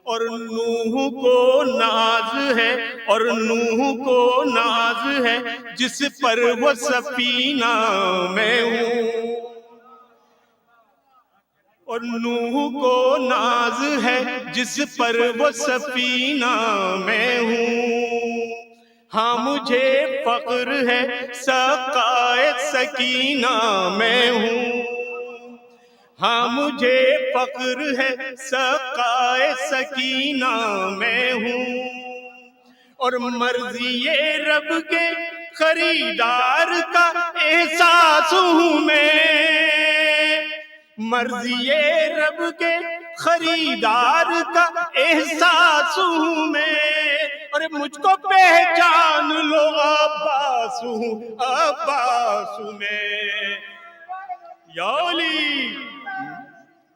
اور نوح کو ناز ہے اور نوح کو ناز ہے جس پر وہ سفینہ میں ہوں. اور نوح کو ناز ہے جس پر وہ سفینہ میں ہوں. ہاں مجھے فخر ہے سقائے سکینہ میں ہوں. ہاں مجھے فخر ہے سقائے سکینہ میں ہوں. اور مرضی رب کے خریدار کا احساس ہوں میں. مرضی رب کے خریدار کا احساس ہوں میں. اور مجھ کو پہچان لو عباس ہوں عباس ہوں میں. یا علی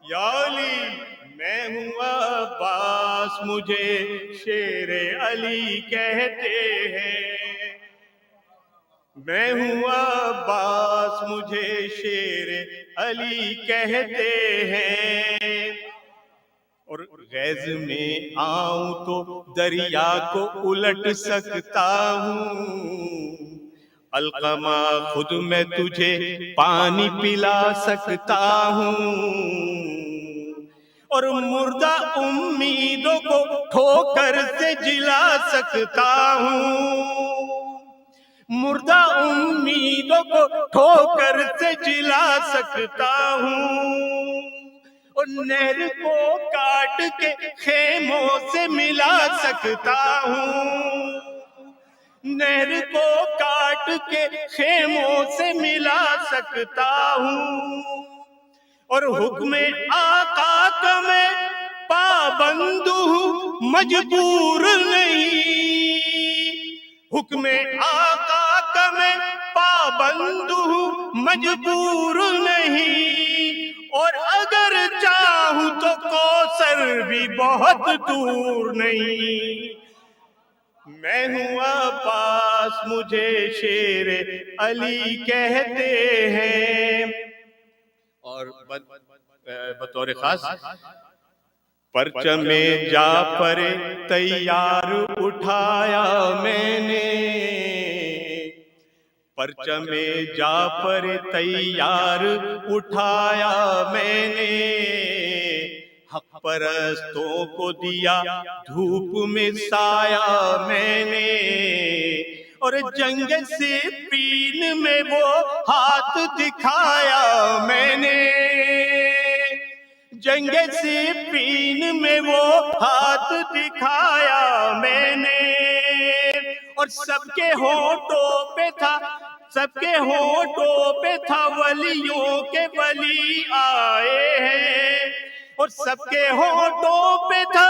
یا علی میں ہوں عباس مجھے شیر علی کہتے ہیں. میں ہوں عباس مجھے شیر علی کہتے ہیں. اور غیظ میں آؤں تو دریا کو الٹ سکتا ہوں. القمہ خود میں تجھے پانی پلا سکتا ہوں. اور مردہ امیدوں کو ٹھوکر سے جلا سکتا ہوں. مردہ امیدوں کو ٹھوکر سے جلا سکتا ہوں. اور نہر کو کاٹ کے خیموں سے ملا سکتا ہوں. نہر کو کاٹ کے خیموں سے ملا سکتا ہوں. اور حکم آقا کا میں پابند ہوں مجبور نہیں. حکم آقا کا میں پابند ہوں مجبور نہیں. اور اگر چاہوں تو کوثر بھی بہت دور نہیں. میں ہوں عباس مجھے شیر علی کہتے ہیں. اور بطور خاص پرچم جعفر تیار اٹھایا میں نے، پرچم جعفر تیار اٹھایا میں نے، حق پرستوں کو دیا دھوپ میں سایہ میں نے، اور جنگ صفین میں وہ ہاتھ دکھایا میں نے، جنگ صفین میں وہ ہاتھ دکھایا میں نے، اور سب کے ہونٹوں پہ تھا، سب کے ہونٹوں پہ تھا ولیوں کے ولی آئے ہیں، اور سب کے ہونٹوں پہ تھا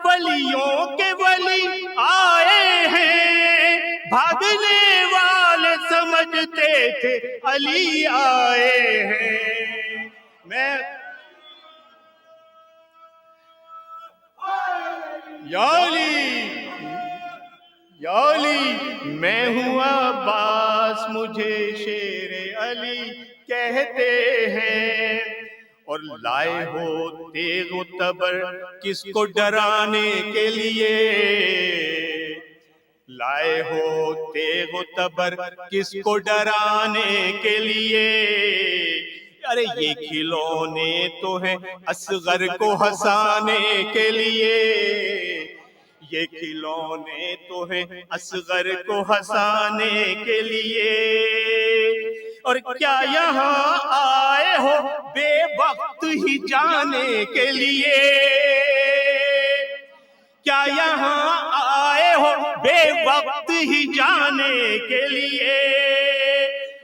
ولیوں کے ولی آئے ہیں، بھاگنے والے سمجھتے تھے علی آئے ہیں. میں یا علی یا علی میں ہوں عباس مجھے شیر علی کہتے ہیں، اور لائے ہو تیغ و تبر کس کو ڈرانے کے لیے، لائے ہو تیغ و تبر کس کو ڈرانے کے لیے، ارے یہ کھلونے تو ہیں اصغر کو ہنسانے کے لیے، یہ کھلونے تو ہیں اصغر کو ہنسانے کے لیے، اور کیا یہاں آئے ہو بے وقت ہی جانے کے لیے، کیا یہاں آئے ہو بے وقت ہی جانے کے لیے،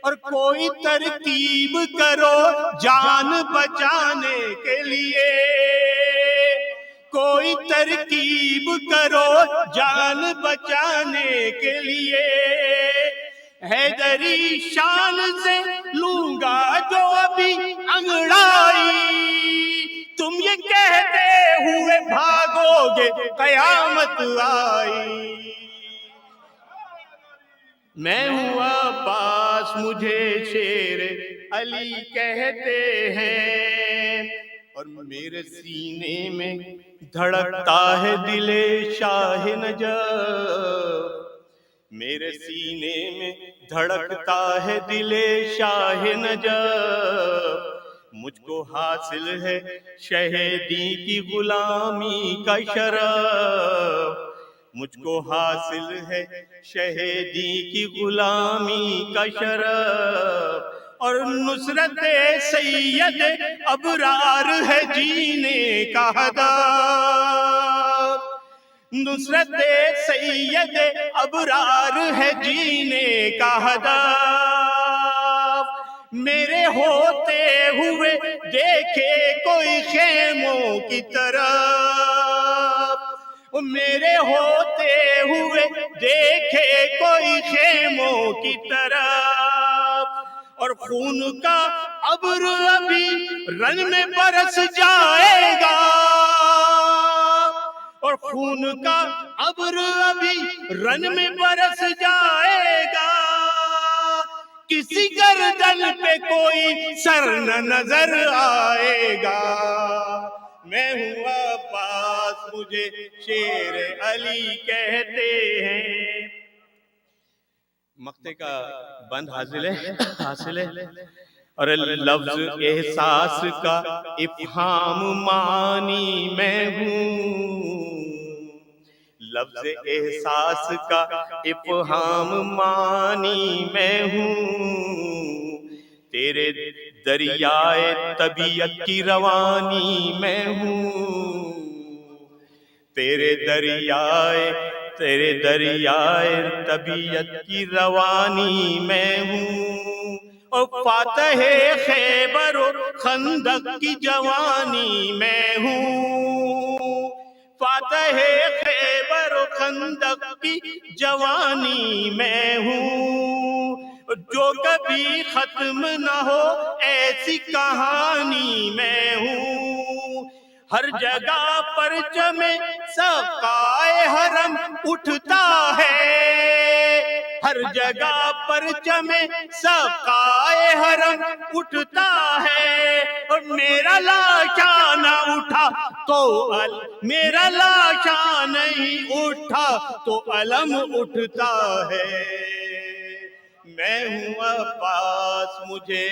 اور کوئی ترکیب کرو جان بچانے کے لیے، کوئی ترکیب کرو جان بچانے کے لیے، حیدری شان سے لوں گا جو ابھی انگڑائی، تم یہ کہتے ہوئے بھاگو گے قیامت آئی. میں ہوں عباس مجھے شیر علی کہتے ہیں، اور میرے سینے میں دھڑکتا ہے دل شاہ نجف، میرے سینے میں دھڑکتا ہے دل شاہ نجف، مجھ کو حاصل ہے شہیدی کی غلامی کا شرف، مجھ کو حاصل ہے شہیدی کی غلامی کا شرف، اور نصرت سید ابرار ہے جینے کا ہدف، نصرت سید ابرار ہے جینے کا ہدف، میرے ہوتے ہوئے دیکھے کوئی خیموں کی طرف، میرے ہوتے ہوئے دیکھے کوئی خیموں کی طرف، اور خون کا ابر ابھی رن میں برس جائے گا، اور خون کا ابر ابھی رن میں برس جائے گا، کسی گردن پہ کوئی سر نہ نظر آئے گا. میں ہوں عباس مجھے شیر علی کہتے ہیں. مقطع کا بند حاصل ہے اور لفظ احساس کا افہام معنی میں ہوں، لفظ احساس کا افہام معنی میں ہوں، تیرے دریائے طبیعت کی روانی میں ہوں، تیرے دریائے طبیعت کی روانی میں ہوں، اور فاتح خیبر و خندق کی جوانی میں ہوں، فاتح خیبر و خندق کی جوانی میں ہوں، جو کبھی ختم نہ ہو ایسی کہانی میں ہوں، ہر جگہ پرچم سقائے حرم اٹھتا ہے، ہر جگہ پرچم سقائے حرم اٹھتا ہے، اور میرا لاشا نہ اٹھا تو میرا لاشا نہیں اٹھا تو علم اٹھتا ہے۔ میں ہوں عباس، مجھے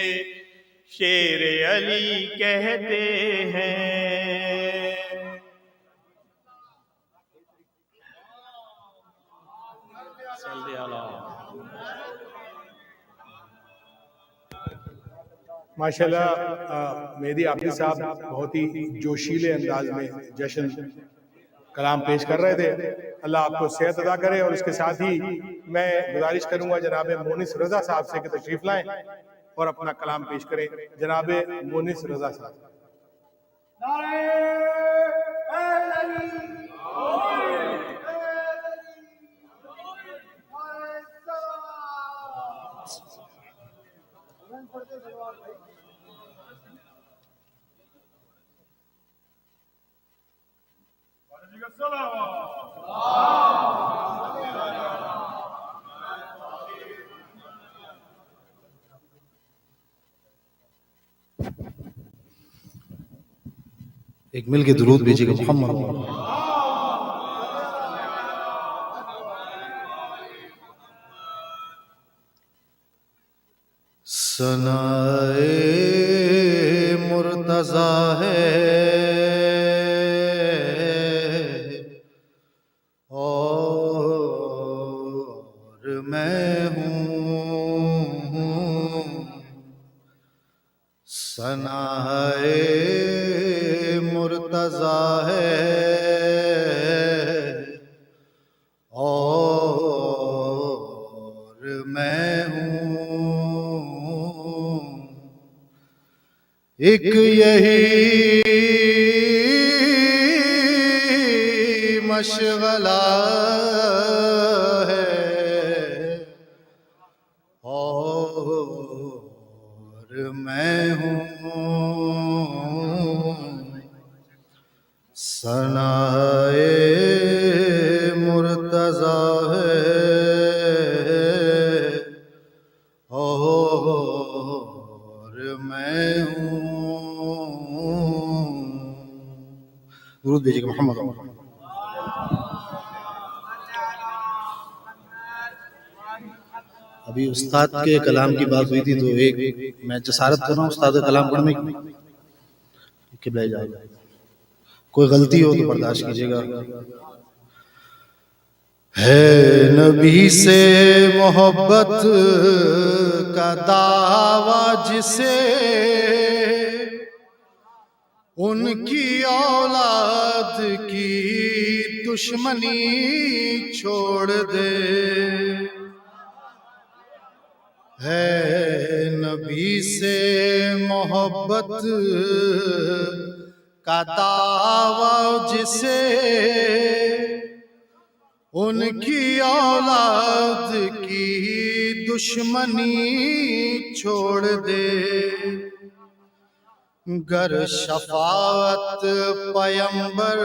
شیر علی کہتے ہیں۔ ماشاءاللہ مہدی عابدی صاحب بہت ہی جوشیلے انداز میں جشن کلام پیش کر رہے تھے۔ اللہ آپ کو صحت عطا کرے، اور اس کے ساتھ ہی میں گزارش کروں گا جناب مونس رضا صاحب سے کہ تشریف لائیں اور اپنا کلام پیش کریں۔ جناب مونس رضا صاحب۔ ایک مل کے درود بھیجیے گا محمد۔ ثنائے مرتضیٰ ہے اور میں ہوں، ثنائے مرتضیٰ ہے اور میں ہوں، ایک یہی مشغلہ ہے اور میں ہوں، ثنائے مرتضیٰ ہے اور میں ہوں۔ درود بھیجیے گا محمد۔ ابھی استاد کے کلام کی بات ہوئی تھی تو ایک میں جسارت کر رہا ہوں استاد کا کلام پڑھنے کی، قبلہ جان کوئی غلطی ہو تو برداشت کیجیے گا۔ ہے نبی سے محبت کا دعویٰ جسے، ان کی اولاد کی دشمنی چھوڑ دے، ہے نبی سے محبت کا دعویٰ جسے، ان کی اولاد کی دشمنی چھوڑ دے، گر شفاعت پیمبر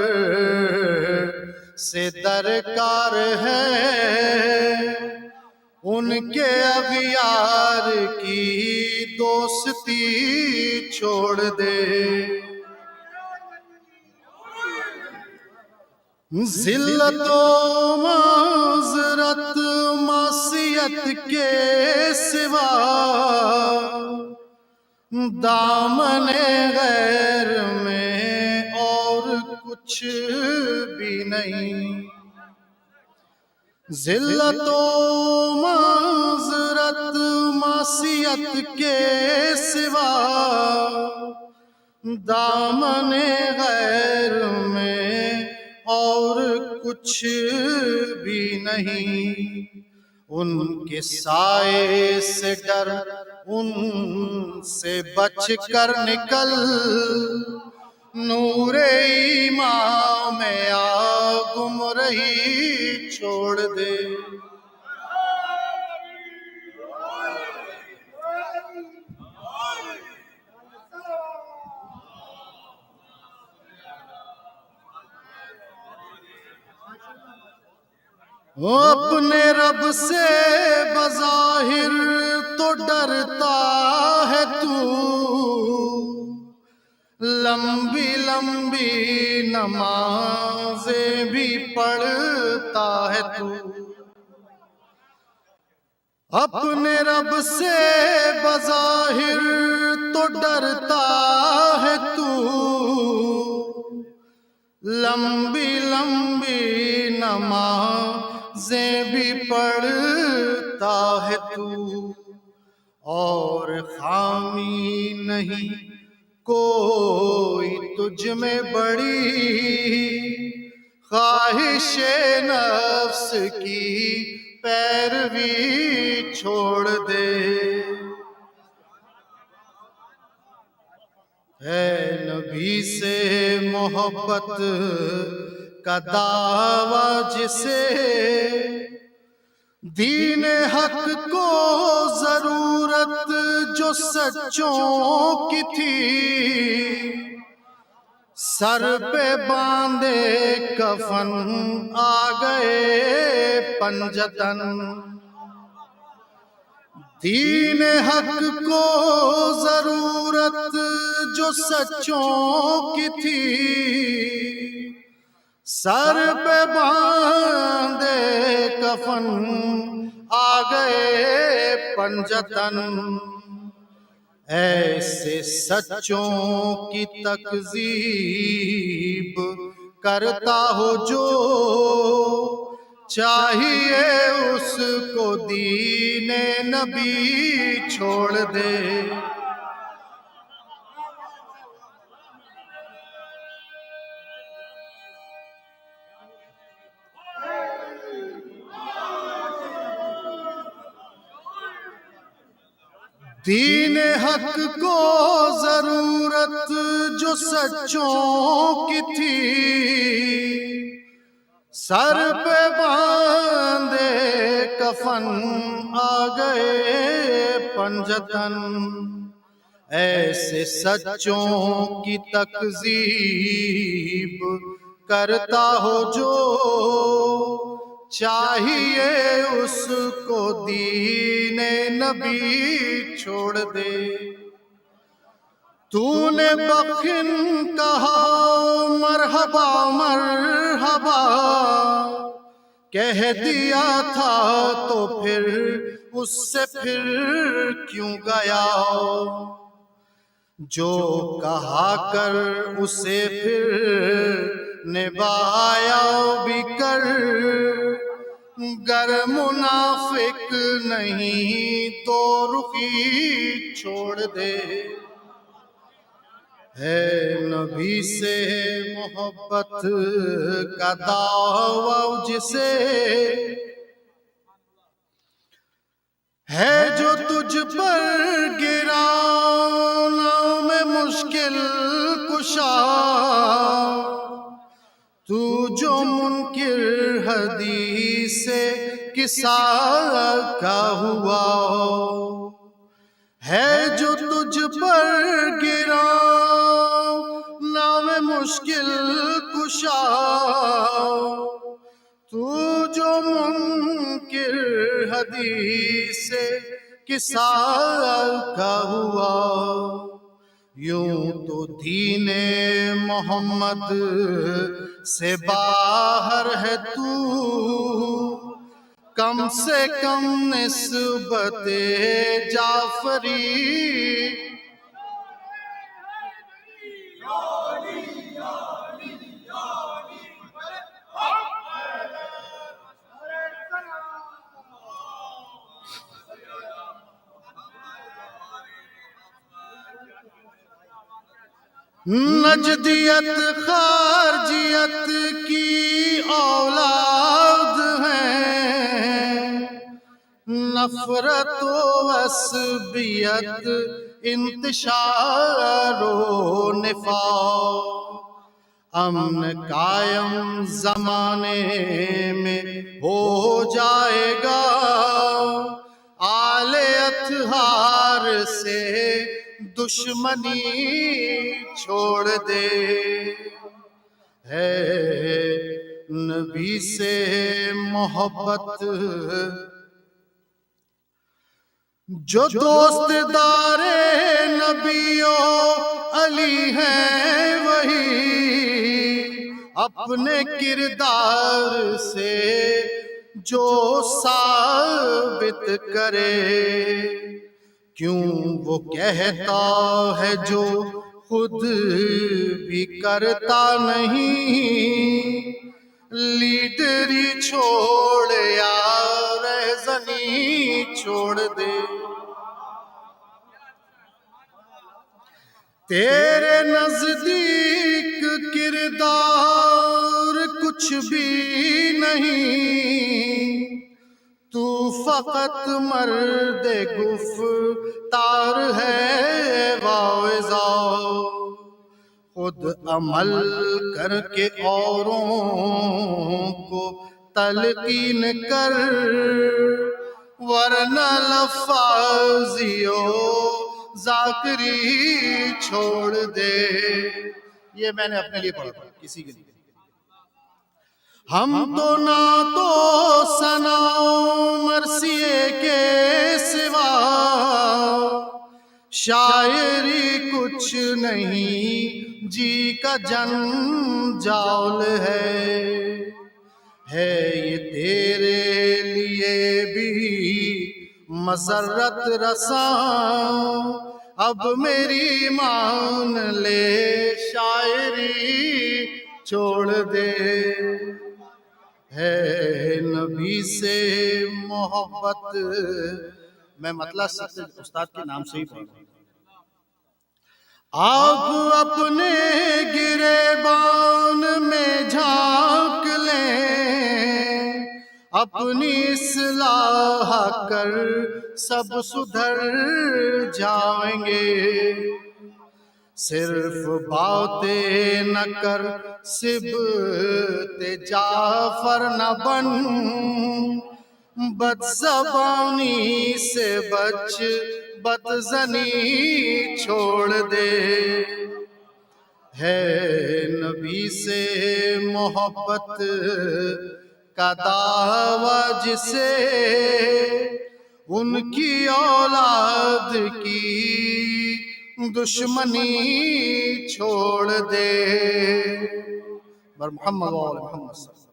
سے درکار ہے، ان کے اغیار کی دوستی چھوڑ دے، ذلت و معذرت معصیت کے سوا دامن غیر میں اور کچھ بھی نہیں، ذلت و معذرت معصیت کے سوا دامن غیر میں اور کچھ بھی نہیں، ان کے سائے سے ڈر ان سے بچ کر نکل، نور ایمان میں آ گمرہی چھوڑ دے، اپنے رب سے بظاہر تو ڈرتا ہے تو، لمبی لمبی نمازیں بھی پڑھتا ہے تو، اپنے رب سے بظاہر تو ڈرتا ہے تو، لمبی لمبی نمازیں بھی پڑھتا ہے تو، اور خامی نہیں کوئی تجھ میں بڑی، خواہش نفس کی پیروی چھوڑ دے، اے نبی سے محبت کا دعویٰ جسے، دین حق کو ضرورت جو سچوں کی تھی، سر پہ باندھے کفن آ گئے پنجتن، دین حق کو ضرورت جو سچوں کی تھی، سر پہ باندھے کفن آ گئے پنجتن، ایسے سچوں کی تکذیب کرتا ہو جو، چاہیے اس کو دین نبی چھوڑ دے، دین حق کو ضرورت جو سچوں کی تھی، سر پہ باندھے کفن آ گئے پنجتن، ایسے سچوں کی تکذیب کرتا ہو جو، چاہیے اس کو دین نبی چھوڑ دے، تو نے بخن کہا مرحبا مرحبا، کہہ دیا تھا تو پھر اس سے پھر کیوں گیا، جو کہا کر اسے پھر نبھایا بھی کر، گر منافق نہیں تو رخی چھوڑ دے، ہے نبی سے محبت کا دعویٰ جسے، ہے جو تجھ پر گرا نام مشکل کشا، تو جو منکر حدیث کسا کا ہوا، ہے جو تجھ پر گرا نام مشکل کشا، تو جو منکر حدیث کسا کا ہوا، یوں تو دین محمد سے باہر ہے تو، کم سے کم نسبت جعفری، نجدیت خارجیت کی اولاد ہیں، نفرت و عصبیت انتشار و نفاق، امن قائم زمانے میں ہو جائے گا، آل اطہار سے دشمنی چھوڑ دے، ہے نبی سے محبت، جو دوست دار نبی و علی ہیں وہی اپنے کردار سے جو ثابت کرے، کیوں وہ کہتا ہے جو خود بھی کرتا نہیں، لیڈری چھوڑ یا رہزنی چھوڑ دے، تیرے نزدیک کردار کچھ بھی نہیں، تو فقط مرد گفتار ہے واعظ، خود عمل کر کے اوروں کو تلقین کر، ورنہ لفاظیو ذاکری چھوڑ دے۔ یہ میں نے اپنے لیے پڑھا تھا، کسی کے لیے۔ ہم تو نہ تو ثنا مرثیے کے سوا شاعری کچھ نہیں، جی کا جنجال ہے یہ تیرے لیے بھی مسرت رساں، اب میری مان لے شاعری چھوڑ دے، ہے نبی سے محبت۔ میں مطلع استاد کے نام سے ہی پڑھ رہا ہوں۔ آپ اپنے گریبان میں جھانک لیں، اپنی اصلاح کر سب سدھر جائیں گے، صرف باتیں نہ کر سبت جعفر نہ بن، بد زبانی سے بچ بدزنی چھوڑ دے، ہے نبی سے محبت کا دعویٰ جسے ان کی اولاد کی دشمنی چھوڑ دے۔ بر محمد و آل محمد صلی اللہ علیہ وسلم۔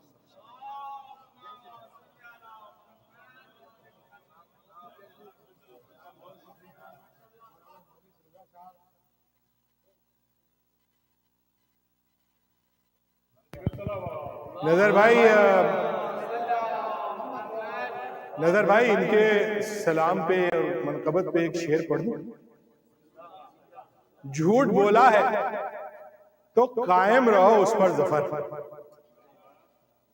نظر بھائی ان کے سلام پہ اور منقبت پہ ایک شعر پڑھ دوں۔ جھوٹ بولا ہے تو قائم رہو اس پر ظفر،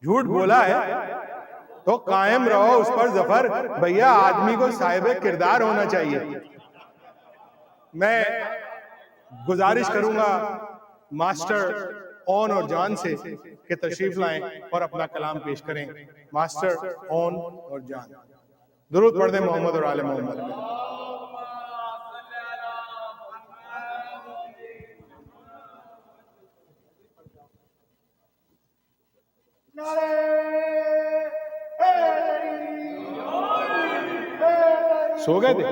جھوٹ بولا ہے تو قائم رہو اس پر ظفر، بھیا آدمی کو صاحب کردار ہونا چاہیے۔ میں گزارش کروں گا ماسٹر اون اور جان سے کہ تشریف لائیں اور اپنا کلام پیش کریں۔ ماسٹر اون اور جان درود پڑھ دیں محمد اور آل محمد پہ۔ سو گئے تھے؟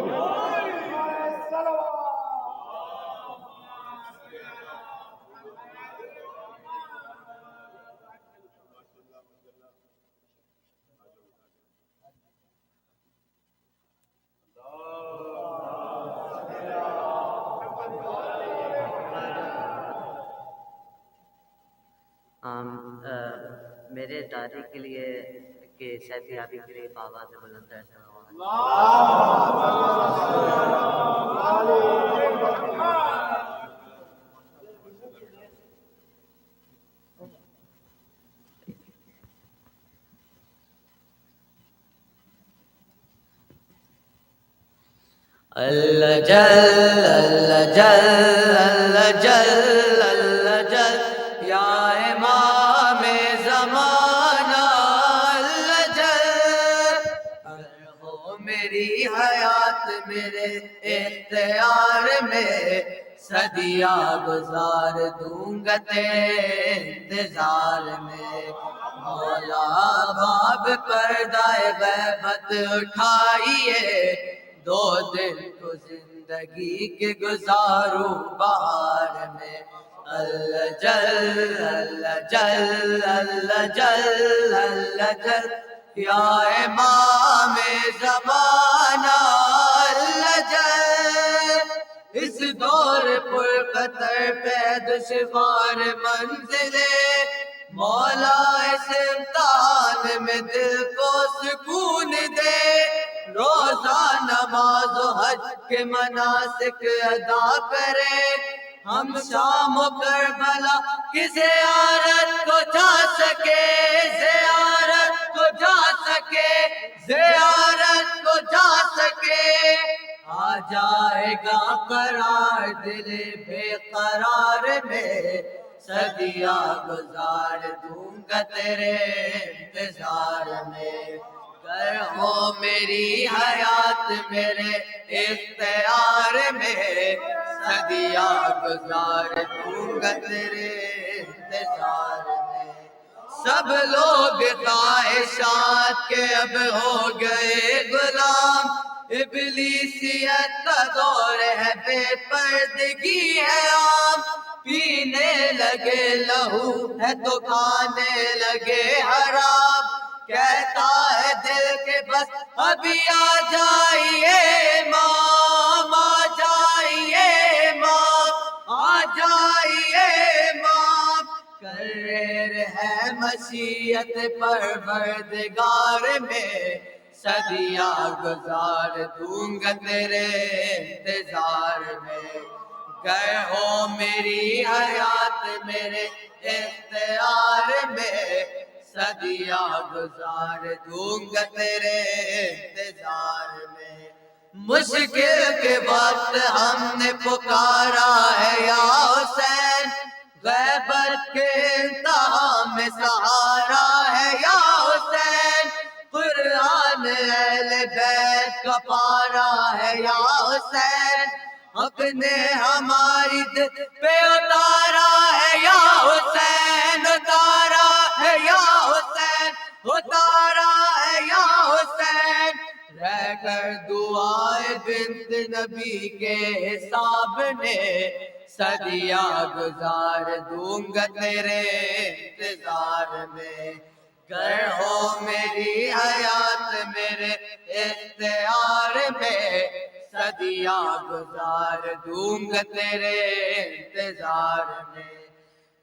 میرے دادی کے لیے کہ صحتیابی کے لیے آواز بلند ہے۔ اللہ جل اللہ جل اللہ جل اللہ جل یا امام زمانہ، اللہ جل ہو میری حیات میرے اختیار میں، صدیاں گزار دوں گا تیرے انتظار میں، مولا باب پردہ غیبت اٹھائیے، 2 دن کو زندگی کے گزاروں بہار میں، اللہ جل اللہ جل اللہ جل اللہ جل یا امام زمانہ اللہ جل، اس دور پر قطر پہ دشوار منزلیں، مولا اس امتحان میں دل کو سکون دے، روزہ نماز و حج کے مناسک ادا کرے، ہم شام و کربلا کی زیارت کو جا سکے، زیارت کو جا سکے، زیارت کو جا سکے، آ جائے گا قرار دل بے قرار میں، صدیاں گزار دوں گا تیرے انتظار میں، گر ہو میری حیات میرے اختیار میں، صدیاں گزار دوں گا تیرے انتظار میں، سب لوگ خواہشات کے اب ہو گئے غلام، ابلیسیت کا دور ہے، بے پردگی ہے عام، پینے لگے لہو ہے تو کھانے لگے حرام، کہتا ہے دل کے بس ابھی آ جائیے امام، آ جائیے امام، آ جائیے امام، کرر ہے مشیت پروردگار میں، صدیاں گزار دوں گا تیرے انتظار میں، گر ہو میری حیات میرے اختیار میں، صدیاں گزار دوں گا تیرے انتظار میں، مشکل کے وقت ہم نے پکارا ہے یا حسین، غیبت کے امتحان میں سہارا ہے یا حسین، قرآن اہل بیت کا پارا ہے یا حسین، حق نے ہماری دل پہ اتارا ہے یا حسین، اتارا ہے یا حسین، اتارا ہے یا حسین، رہ کر دعائے بنت نبی کے حساب نے، صدیاں گزار دوں گا تیرے انتظار میں، گر ہو میری حیات میرے اختیار میں، صدیاں گزار دوں گا تیرے انتظار میں،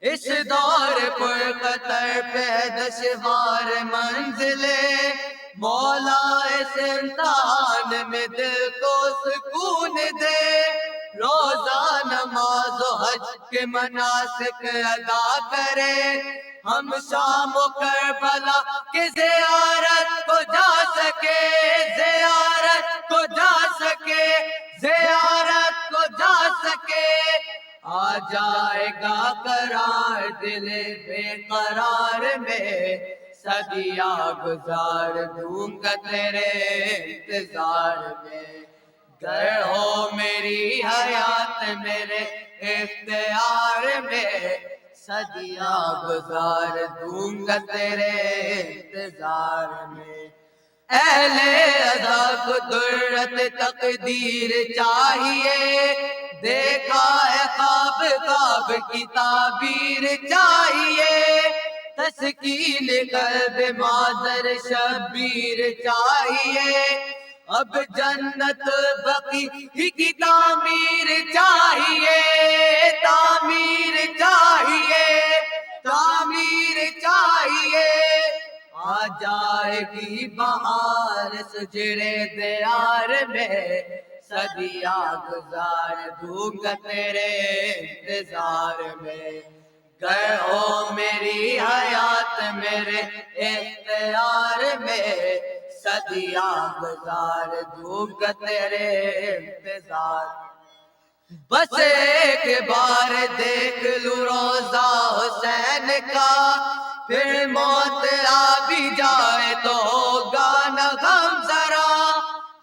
اس دور پر قطر پہ دشوار منزلیں، مولا اس امتحان میں دل کو سکون دے، روزہ نماز و حج کے مناسک ادا کرے، ہم شام و کربلا کی زیارت کو جا سکے، زیارت کو جا سکے، زیارت کو جا سکے، آ جائے گا قرار دل بے قرار میں، صدیاں گزار دوں گا تیرے انتظار میں، گر ہو میری حیات میرے اختیار میں، صدیاں گزار دوں گا تیرے انتظار میں، اہل ادا کو درت تقدیر چاہیے، دیکھا ہے خواب خواب کی تعبیر چاہیے، تسکین قلب مادر شبیر چاہیے، اب جنت بقی کی تعمیر چاہیے، تعمیر چاہیے، تعمیر چاہیے، آ جائے گی بہار سجڑے دیار میں، صدیاں گزار دوں گا تیرے انتظار میں، گر ہو میری حیات میرے اختیار میں، صدیاں گزار دوں گا تیرے انتظار، بس ایک بار دیکھ لوں روضہ حسین کا، پھر موت آ بھی جائے تو ہوگا نہ غم ذرا،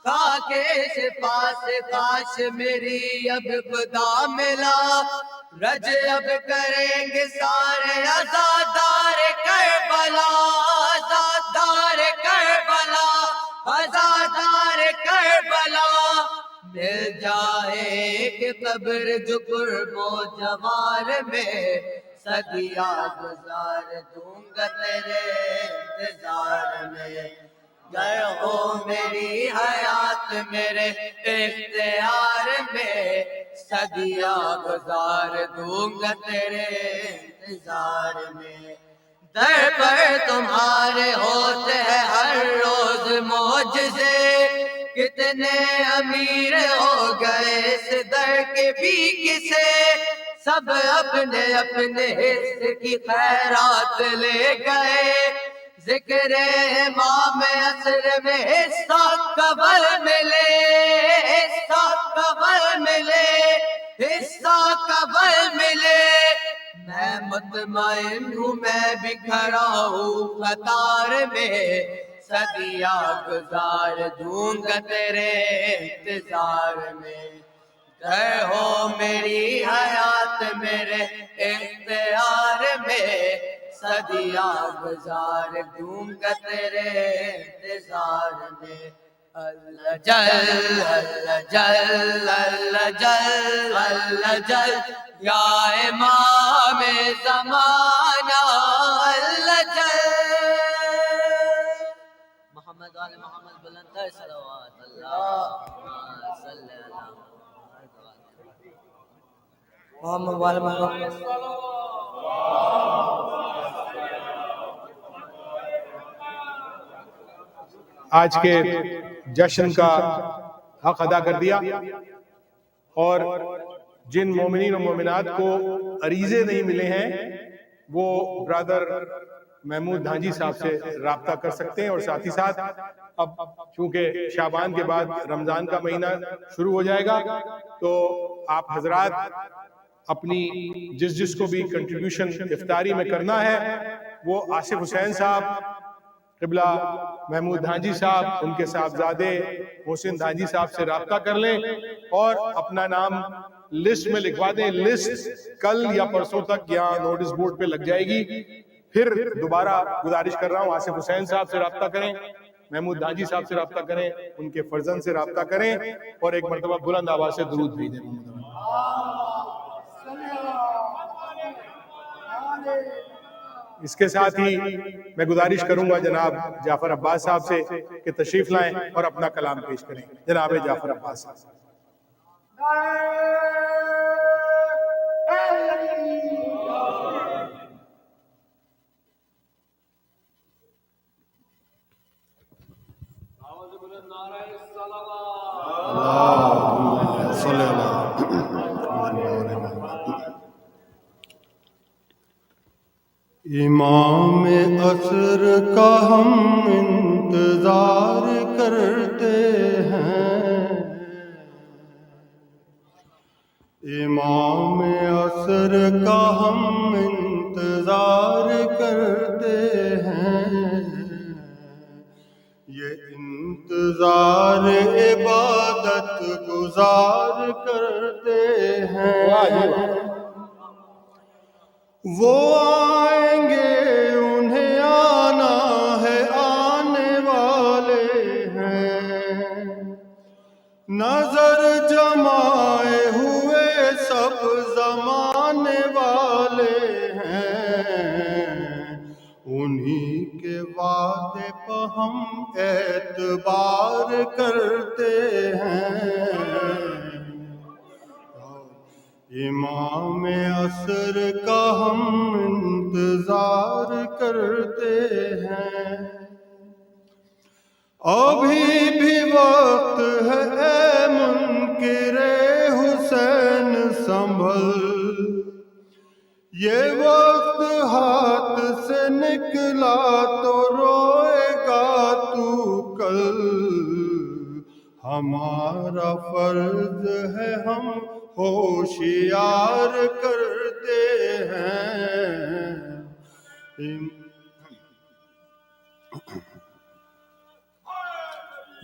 خاک شفا سے کاش میری اب خدا ملا، رج اب کریں گے سارے عزادار کربلا، کربلا آزادار کربلا آزادار کربلا مل جائے کہ قبر جو قرب و جوار میں صدیاں گزار دوں گا تیرے انتظار میں گر ہو میری حیات میرے اختیار میں صدیاں گزار دوں گا تیرے انتظار میں در پر تمہارے ہوتے ہیں ہر روز معجزے کتنے امیر ہو گئے اس در کے بھی کسے سب اپنے اپنے حصے کی خیرات لے گئے ذکر امام عصر میں حصہ قبر ملے حصہ قبر ملے حصہ قبر ملے میں مطمئن ہوں میں بھی کھڑا ہوں قطار میں صدیاں گزار دوں گا تیرے انتظار میں گر ہو میری حیات میرے اختیار میں صدیاں گزار دوں گا تیرے انتظار میں اللہ جل اللہ جل اللہ جل اللہ جل یا امام زمانہ اللہ جل محمد والے محمد بلند تر صلوات اللہ صلی اللہ محمد والے محمد آج کے جشن کا حق ادا کر دیا اور جن مومنین و مومنات کو عریضے نہیں ملے ہیں وہ برادر محمود دھانجی صاحب سے رابطہ کر سکتے ہیں اور ساتھ ہی ساتھ اب چونکہ شعبان کے بعد رمضان کا مہینہ شروع ہو جائے گا تو آپ حضرات اپنی جس کو بھی کنٹریبیوشن افطاری میں کرنا ہے وہ آصف حسین صاحب قبلہ محمود دھانجی صاحب ان کے صاحبزادے محسن دھانجی صاحب سے رابطہ کر لیں اور اپنا نام لسٹ میں لکھوا دیں لسٹ کل یا پرسوں تک یہاں نوٹس بورڈ پہ لگ جائے گی پھر دوبارہ گزارش کر رہا ہوں آصف حسین صاحب سے رابطہ کریں محمود دھانجی صاحب سے رابطہ کریں ان کے فرزند سے رابطہ کریں اور ایک مرتبہ بلند آواز سے درود بھیجیں اس کے ساتھ ہی میں گزارش کروں گا جناب جعفر عباس صاحب سے کہ تشریف لائیں اور اپنا کلام پیش کریں جناب جعفر عباس صاحب امام عصر کا ہم انتظار کرتے ہیں امام عصر کا ہم انتظار کرتے ہیں یہ انتظار عبادت گزار کرتے ہیں وہ آئیں گے انہیں آنا ہے آنے والے ہیں نظر جمائے ہوئے سب زمانے والے ہیں انہی کے وعدے پہ ہم اعتبار کرتے ہیں امام عصر کا ہم انتظار کرتے ہیں ابھی بھی وقت ہے اے منکر حسین سنبھل یہ وقت ہاتھ سے نکلا تو روئے گا تو کل ہمارا فرض ہے ہم ہوشیار کرتے ہیں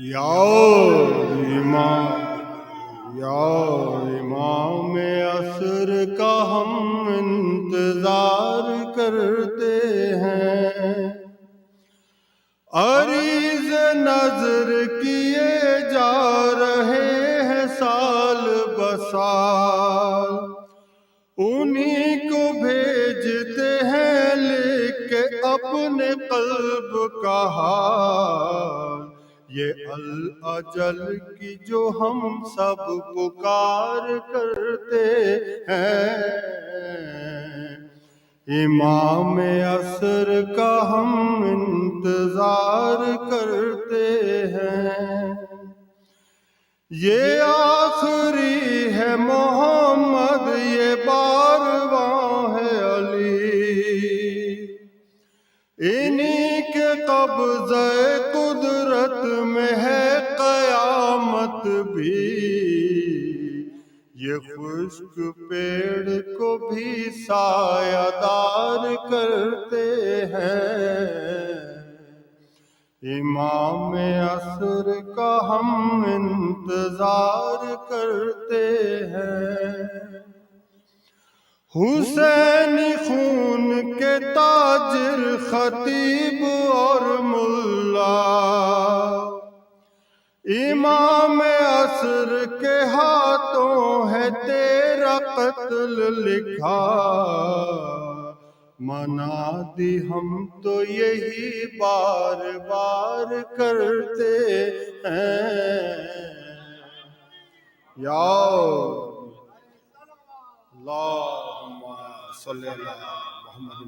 یا امام عصر کا ہم انتظار کرتے ہیں عریض نظر کیے جا رہے ہیں سال بسال، انہی کو بھیجتے ہیں لکھ کے اپنے قلب کا حال، یہ الاجل کی جو ہم سب پکار کرتے ہیں، امام عصر کا ہم انتظار کرتے ہیں، یہ آخری ہے محمد، یہ بارواں ہے علی، انہی کے قبضہ قدرت میں ہے قیامت بھی، یہ خشک پیڑ کو بھی سایہ دار کرتے ہیں، امام عصر کا ہم انتظار کرتے ہیں، حسینی خون کے تاجر خطیب اور ملا، امام عصر کے ہاتھوں ہے تیرا قتل لکھا، منادی ہم تو یہی بار بار کرتے ہیں، یا اللہم صلی اللہ محمد